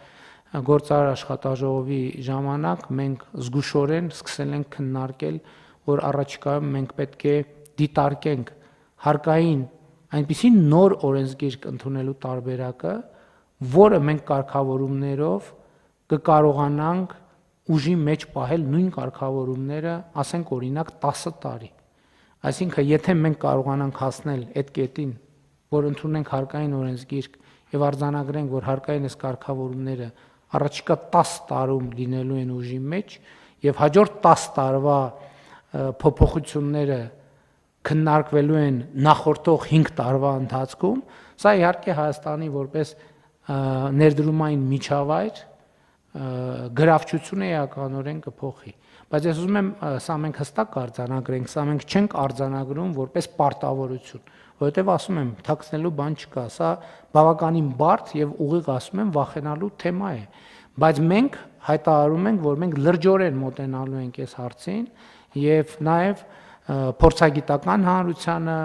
գործարար աշխատաժողովի ժամանակ մենք զգուշորեն սկսել ենք քննարկել, որ առաջիկայում մենք պետք է դիտարկենք հարկային այնպիսի նոր օրենսգիրք ընդունելու տարբերակը, որը մենք կարգավորումներով կկարողանանք ուժի մեջ պահել նույն կարգավորումները, ասենք օրինակ 10 տարի։ Այսինքն, եթե մենք կարողանանք հասնել այդ կետին, որ ընդունենք հարկային օրենսգիրք եւ արձանագրենք, որ հարկային այս կարգավորումները առաջիկա 10 տարում լինելու են ուժի մեջ եւ հաջորդ 10 տարվա փոփոխությունները քննարկվելու են նախորդող 5 տարվա ընթացքում, սա իհարկե Հայաստանի որպես ներդրումային միջավայր գրավչությունը էականորեն կփոխի, բայց ես ուզում եմ սա մենք հստակ արձանագրենք, սա մենք չենք արձանագրում որպես պարտավորություն, որովհետև ասում եմ, թաքցնելու բան չկա, սա բավականին բարդ եւ ուղիղ ասում եմ վախենալու թեմա է, բայց մենք հայտարարում ենք, որ մենք լրջորեն մոտենալու ենք այս հարցին եւ նաեւ փորձագիտական հանրությանը,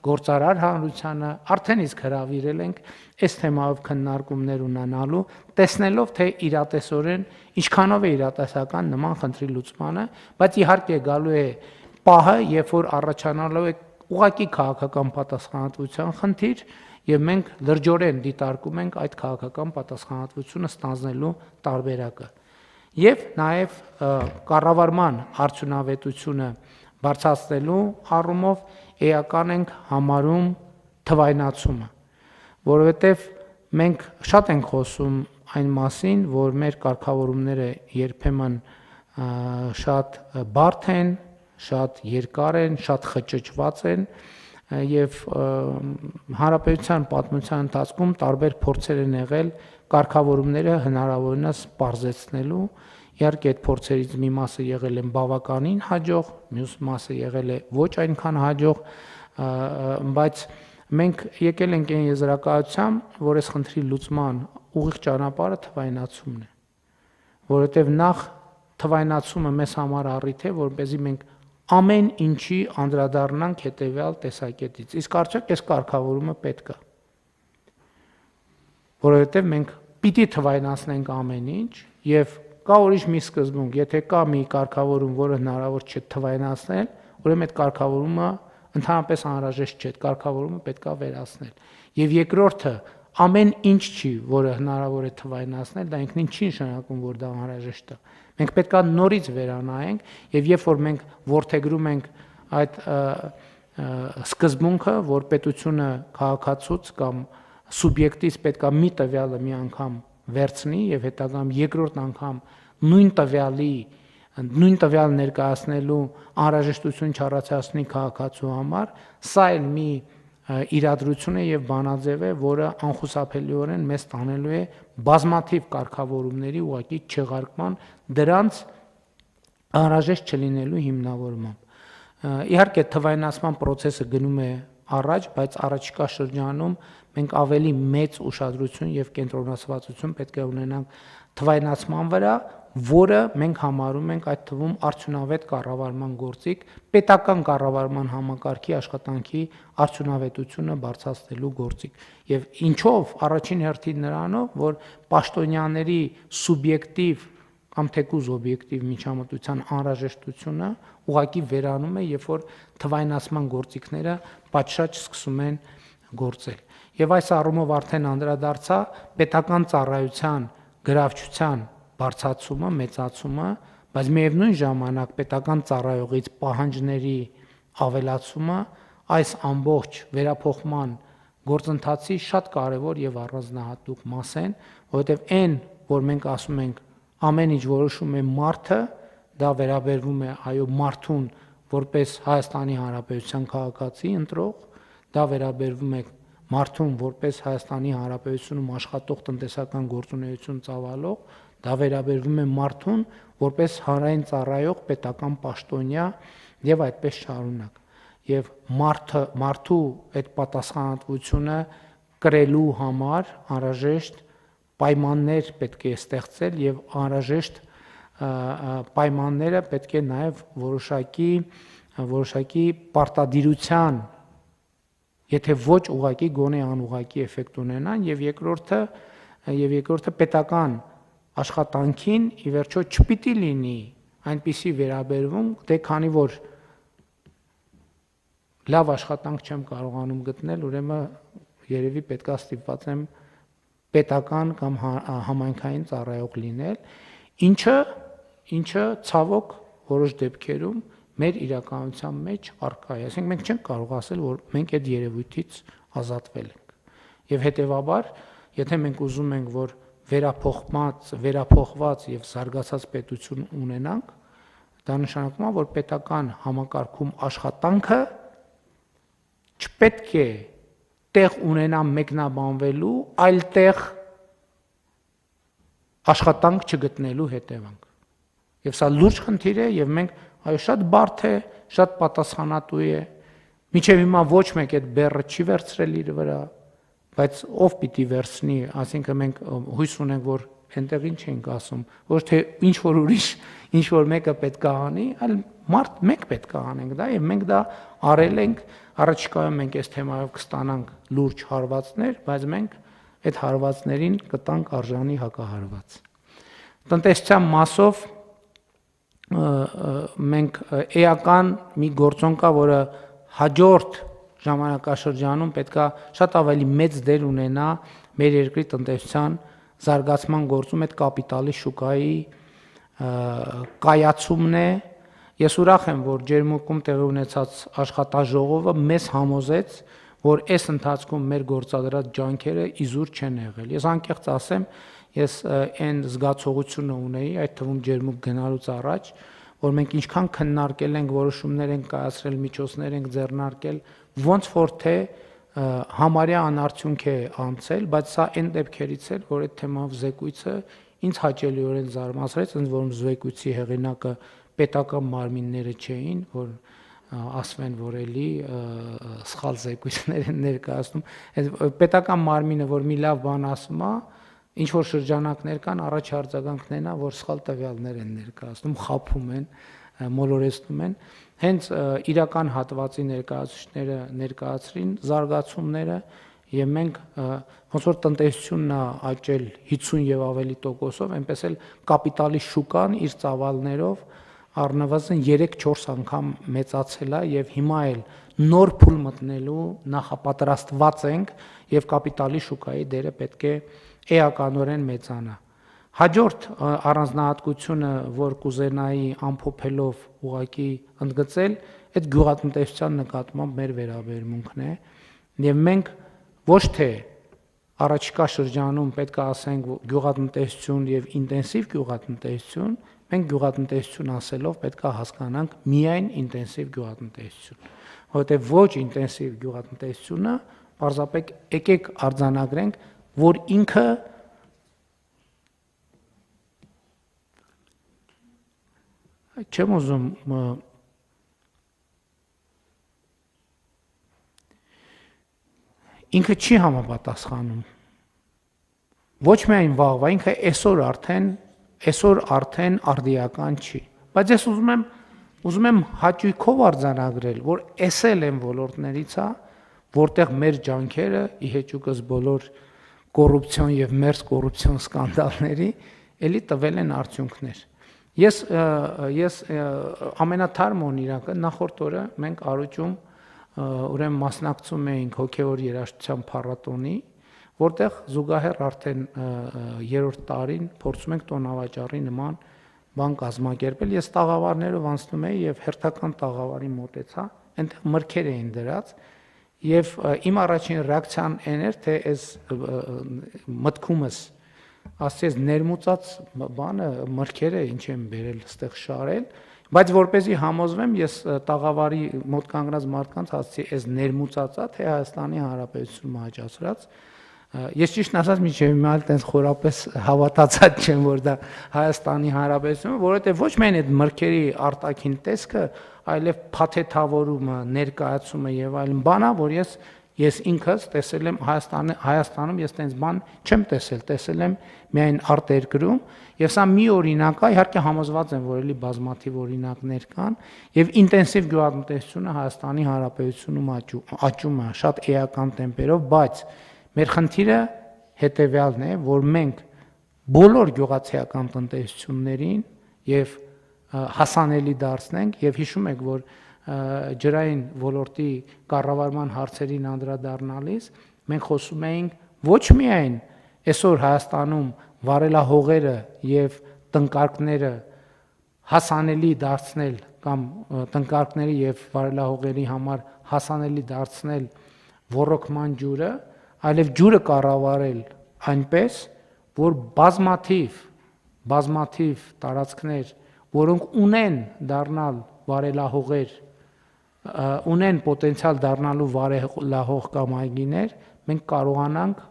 գործարար հանրությանը արդեն իսկ հրավիրել ենք այս թեմայով քննարկումներ ունենալու, տեսնելով թե իրատեսորեն ինչքանով է իրատեսական նման խնդրի լուծմանը, բայց իհարկե գալու է պահը, երբ որ առաջանալու է ուղղակի քաղաքական պատասխանատվության խնդիր, եւ մենք լրջորեն դիտարկում ենք այդ քաղաքական պատասխանատվությունը ստանձնելու տարբերակը։ Եվ նաեւ կառավարման արդյունավետությունը բարձրացնելու առումով էական ենք համարում թվայնացումը, որովհետև մենք շատ ենք խոսում այն մասին, որ մեր կարգավորումները երբեմն շատ բարդ են, շատ երկար են, շատ խճճված են եւ հանրապետության պատմության ընթացքում տարբեր փորձեր են եղել կարգավորումները հնարավորինս պարզեցնելու։ Իհարկե այդ փորձերից մի մասը եղել են բավականին հաջող, մյուս մասը եղել է ոչ այնքան հաջող, բայց մենք եկել ենք այն եզրակացությամբ, որ այս խնդրի լուծման ուղիղ ճանապարհը թվայնացումն է, որովհետև նախ թվայնացումը մեզ համար առիթ է, որպեսզի մենք ամեն ինչի անդրադառնանք հետևյալ տեսակետից։ Իսկ արդյոք այս կարգավորումը պետք է, որովհետև մենք պիտի թվայնացնենք ամեն ինչ եւ կա ուրիշ մի սկզբունք, եթե կա մի կարգավորում, որը հնարավոր չէ թվայնացնել, ուրեմն այդ կարգավորումը ընդհանրապես անհրաժեշտ չէ, այդ կարգավորումը պետք է վերացնել։ Եվ երկրորդը ամեն ինչ չի, որը հնարավոր է թվայնացնել, դա ինքնին չի նշանակում, որ դա անհրաժեշտ է։ Մենք պետք է նորից վերանայենք եւ երբ որ մենք ворթեգրում ենք այդ սկզբունքը, որ պետությունը քաղաքացուց կամ սուբյեկտից պետք է մի տվյալը մի անգամ վերցնի եւ հետագայում երկրորդ անգամ նույն տվյալ ներկայացնելու անհրաժեշտություն չառաջացնի քաղաքացու համար, սա էլ մի իրադրություն է եւ բանաձև է, որը անխուսափելիորեն մեզ տանելու է բազմաթիվ կարգավորումների ուղղակի չեղարկման, դրանց անհրաժեշտ չլինելու հիմնավորմամբ։ Իհարկե թվայնացման process-ը գնում է առաջ, բայց առաջիկա շրջանում մենք ավելի մեծ ուշադրություն եւ կենտրոնացվածություն պետք է ունենանք թվայնացման վրա, որը մենք համարում ենք այդ թվում արդյունավետ կառավարման գործիք, պետական կառավարման համակարգի աշխատանքի արդյունավետությունը բարձրացնելու գործիք։ Եվ ինչով առաջին հերթին նրանով, որ պաշտոնյաների սուբյեկտիվ կամ թեկուզ օբյեկտիվ միջամտության անհրաժեշտությունը ուղղակի վերանում է, երբ որ թվայնացման գործիքները պատշաճ սկսում են գործել։ Եվ այս առումով արդեն անդրադարձա պետական ծառայության գրավչության բարձրացումը, մեծացումը, բայց միևնույն ժամանակ պետական ծառայողից պահանջների ավելացումը այս ամբողջ վերափոխման գործընթացի շատ կարևոր եւ առանձնահատուկ մաս են, որովհետեւ այն, որ մենք ասում ենք ամեն ինչ որոշում է մարդը, դա վերաբերվում է այո մարդուն որպես Հայաստանի Հանրապետության քաղաքացի ընտրող, դա վերաբերվում է մարդուն որպես Հայաստանի Հանրապետությունում աշխատող տնտեսական գործունեություն ծավալող, դա վերաբերվում է մարդուն որպես հանրային ծառայող պետական պաշտոնյա եւ այդպես շարունակ։ Եվ մարդու այդ պատասխանատվությունը կրելու համար անհրաժեշտ պայմաններ պետք է ստեղծել եւ անհրաժեշտ պայմանները պետք է նաեւ որոշակի պարտադիրության, եթե ոչ ուղղակի գոնե անուղղակի էֆեկտ ունենան եւ երկրորդը պետական աշխատանքին ի վերջո չպիտի լինի այնպիսի վերաբերվում, դե քանի որ լավ աշխատանք չեմ կարողանում գտնել, ուրեմն երևի պետքա ստիպված եմ պետական կամ համայնքային ծառայող լինել, ինչը ցավոք որոշ դեպքերում մեր իրականության մեջ առկա է։ Այսինքն մենք չենք կարող ասել, որ մենք այդ երևույթից ազատվել ենք։ Եվ հետեւաբար, եթե մենք ուզում ենք, որ վերափոխված եւ զարգացած պետություն ունենանք, դա նշանակում է, որ պետական համակարգում աշխատանքը չպետք է տեղ ունենա մեկնաբանվելու, այլ տեղ աշխատանք չգտնելու հետևանք։ Եվ սա լուրջ խնդիր է եւ մենք այո շատ բարդ է, շատ պատասխանատու է։ Մինչեւ հիմա ոչ մեկ այդ բեռը չի վերցրել իր վրա, բայց ով պիտի վերցնի, ասինքն մենք հույս ունենք, որ այնտեղ ինչ ենք ասում, ոչ թե ինչ որ ուրիշ, ինչ որ մեկը պետք է անի, այլ մենք պետք է անենք դա եւ մենք դա արել ենք, առաջիկայում մենք այս թեմայով կստանանք լուրջ հարվածներ, բայց մենք այդ հարվածներին կտանք արժանի հակահարված։ Տնտեսության մասով մենք էական մի գործոն կա, որը հաջորդ ժամանակաշրջանում պետքա շատ ավելի մեծ դեր ունենա մեր երկրի տնտեսության զարգացման գործում այդ կապիտալի շուկայի կայացումն է։ Ես ուրախ եմ, որ Ջերմուկում տեղի ունեցած աշխատաժողովը մեզ համոզեց, որ այս ընթացքում մեր գործադրած ջանքերը իզուր չեն եղել։ Ես անկեղծ ասեմ, ես այն զգացողությունը ունեի, այդ թվում Ջերմուկ գնալուց առաջ, որ մենք ինչքան քննարկել ենք, որոշումներ ենք կայացրել, միջոցներ ենք ձեռնարկել, ոնց որ թե համարյա անարդյունք է անցել, բայց սա այն դեպքերից էր, որ այդ թեմայով զեկույցը ինձ հաճելիորեն զարմացրեց, ընդ որում զեկույցի հեղինակը պետական մարմինները չէին, որ ասվեն, որ էլի սխալ զեկույցներ են ներկայացնում։ Պետական մարմինը, որ մի լավ բան ասում է, ինչ որ շրջանակներ կան, առաջ արձագանքներն է, որ սխալ տվյալներ են ներկայացնում, խաբում են, մոլորեցնում են։ Հենց իրական հատվածի ներկայացուցիչները ներկայացրին զարգացումները եւ մենք ոնց որ տնտեսությունն է աճել 50 եւ ավելի տոկոսով, այնպես էլ կապիտալի շուկան իր ծավալներով առնվազն 3-4 անգամ մեծացել է եւ հիմա էլ նոր փուլ մտնելու նախապատրաստված ենք եւ կապիտալի շուկայի դերը պետք է էականորեն մեծանա։ Հաջորդ առանձնահատկությունը, որ կուզենայի ամփոփելով ուղղակի ընդգծել, այդ գյուղատնտեսության նկատմամբ մեր վերաբերմունքն է եւ մենք ոչ թե առաջիկա շրջանում պետք է ասենք գյուղատնտեսություն եւ ինտենսիվ գյուղատնտեսություն, մենք գյուղատնտեսություն ասելով պետք է հասկանանք միայն ինտենսիվ գյուղատնտեսություն, որովհետեւ ոչ ինտենսիվ գյուղատնտեսությունը պարզապես եկեք արձանագրենք, որ ինքը չեմ ուզում ինքը չի համապատասխանում ոչ միայն վաղվա, ինքը այսօր արդեն արդիական չի, բայց ես ուզում եմ հաճույքով արձանագրել, որ էսել են ոլորտներից է, որտեղ մեր ջանքերը ի հեճուկս բոլոր կոռուպցիոն եւ մերձ կոռուպցիոն սկանդալների էլի տվել են արդյունքներ։ Ես ամենաթարմ օրինակը նախորդ օրը մենք Արուճում ուրեմն մասնակցում էինք հոգևոր երաժշտության փառատոնի, որտեղ զուգահեռ արդեն 3-րդ տարին փորձում ենք տոնավաճառի նման բան կազմակերպել։ Ես տաղավարներով անցնում էի եւ հերթական տաղավարի մոտեցա, այնտեղ մրգեր էին դրած եւ իմ առաջին ռեակցիան այն էր, թե այս մտքումս ասես ներմուծած բանը մրգերը ինչ են բերել այստեղ շարել, բայց որպեսզի համոզվեմ, ես տաղավարի մոտ կանգնած մարդկանց ասացի, այս ներմուծածա թե Հայաստանի Հանրապետությունը հաջացրած։ Ես ճիշտն ասած միջև հիմա այդպես խորապես հավատացած չեմ, որ դա Հայաստանի Հանրապետությունը, որովհետև ոչ միայն այդ մրգերի արտաքին տեսքը, այլև փաթեթավորումը, ներկայացումը եւ այլն բանա, որ ես ինքս տեսել եմ Հայաստանում ես տենց բան չեմ տեսել եմ միայն արտերկրում, եւ սա մի օրինակ է, իհարկե համոզված եմ, որ էլի բազմաթիվ օրինակներ կան, եւ ինտենսիվ գյուղատնտեսությունը Հայաստանի Հանրապետությունում աճում է շատ էական տեմպերով, բայց մեր խնդիրը հետեւյալն է, որ մենք բոլոր գյուղացիական տնտեսություններին եւ հասանելի դարձնենք եւ հիշում եք, որ ջրային ոլորտի կառավարման հարցերին անդրադառնալիս մենք խոսում էինք ոչ միայն այսօր Հայաստանում վարելահողերը եւ տնկարկները հասանելի դարձնել կամ տնկարկների եւ վարելահողերի համար հասանելի դարձնել ոռոգման ջուրը, այլև ջուրը կառավարել այնպես, որ բազմաթիվ տարածքներ, որոնք ունեն դառնալ վարելահողեր, ունեն պոտենցիալ դառնալու վարելահող կամ այգիներ, մենք կարողանանք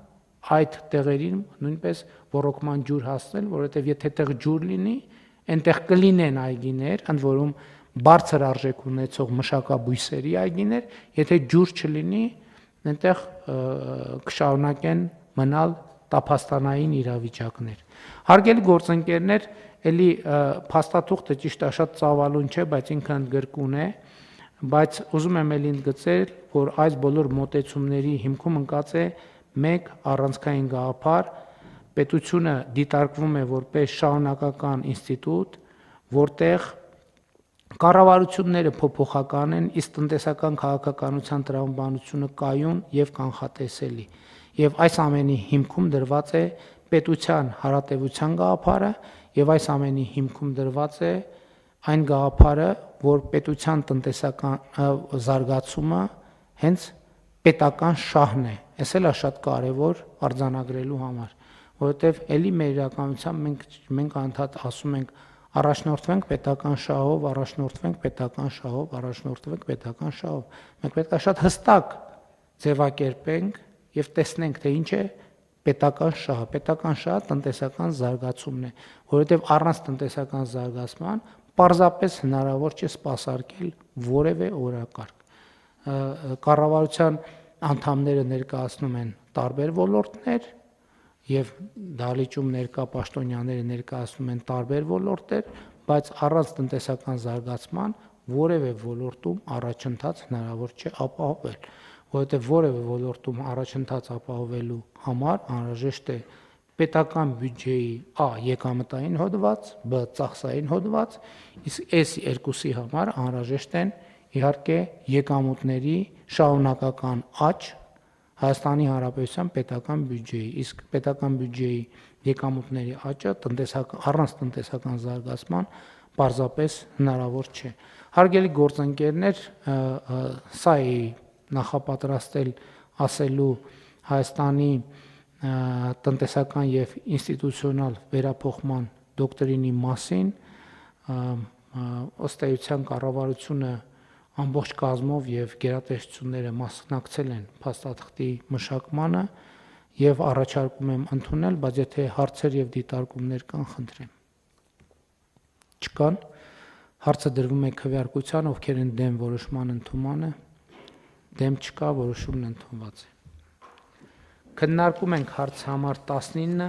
այդ տեղերին նույնպես ոռոգման ջուր հասնել, որովհետև եթե տեղ ջուր լինի, այնտեղ կլինեն այգիներ, ընդ որում բարձր արժեք ունեցող մշակաբույսերի այգիներ, եթե ջուր չլինի, այնտեղ կշարունակեն մնալ տափաստանային իրավիճակներ։ Հարգելի գործընկերներ, էլի փաստաթուղթը ճիշտ է շատ ծավալուն չէ, բայց ինքը ընդգրկուն է, բայց ուզում եմ էլի ընդգծել, որ այս բոլոր մոտեցումների հիմքում ընկած է մեկ առանցքային գաղափար, պետությունը դիտարկվում է որպես շարունակական ինստիտուտ, որտեղ կառավարությունները փոփոխական են, իսկ տնտեսական քաղաքականության տրամաբանությունը կայուն եւ կանխատեսելի։ Եվ այս ամենի հիմքում դրված է պետության հարատեվության գաղափարը եւ այս ամենի հիմքում դրված է այն գաղափարը, որ պետության տնտեսական զարգացումը հենց պետական շահն է։ Այս էլ է շատ կարեւոր արձանագրելու համար, որովհետեւ ելի մեր իրականությամբ մենք անդադ ասում ենք առաջնորդվենք պետական շահով, առաջնորդվենք պետական շահով, առաջնորդվենք պետական շահով։ Մենք պետք է շատ հստակ ձևակերպենք եւ տեսնենք, թե ինչ է պետական շահը։ Պետական շահը տնտեսական զարգացումն է, որովհետեւ առանց տնտեսական զարգացման պարզապես հնարավոր չէ սպասարկել որևէ օրակարգ։ Կառավարության անդամները ներկայացնում են տարբեր ոլորտներ եւ դահլիճում ներկա պաշտոնյաները ներկայացնում են տարբեր ոլորտներ, բայց առանց տնտեսական զարգացման որևէ ոլորտում առաջընթաց հնարավոր չէ ապահովել, որովհետեւ որևէ ոլորտում առաջընթաց ապահովելու համար անհրաժեշտ է պետական բյուջեի a եկամտային հոդված, b ծախսային հոդված, իսկ այս երկուսի համար անհրաժեշտ են իհարկե եկամուտների շարունակական աճ Հայաստանի Հանրապետության պետական բյուջեի, իսկ պետական բյուջեի եկամուտների աճը առանց տնտեսական զարգացման պարզապես հնարավոր չէ։ Հարգելի գործընկերներ, սա է նախապատրաստել ասելու Հայաստանի տնտեսական եւ ինստիտուցիոնալ վերափոխման դոկտրինի մասին, ըստ էության կառավարությունը ամբողջ կազմով եւ գերատեսչությունները մասնակցել են փաստաթղթի մշակմանը եւ առաջարկում եմ ընդունել, բայց եթե հարցեր եւ դիտարկումներ կան, խնդրեմ։ Չկան, հարցը դրվում է քվեարկության, ովքեր են դեմ որոշման ընդունմանը, դեմ չկա, որոշումն ընդունված է։ Քննարկում ենք հարց համար 19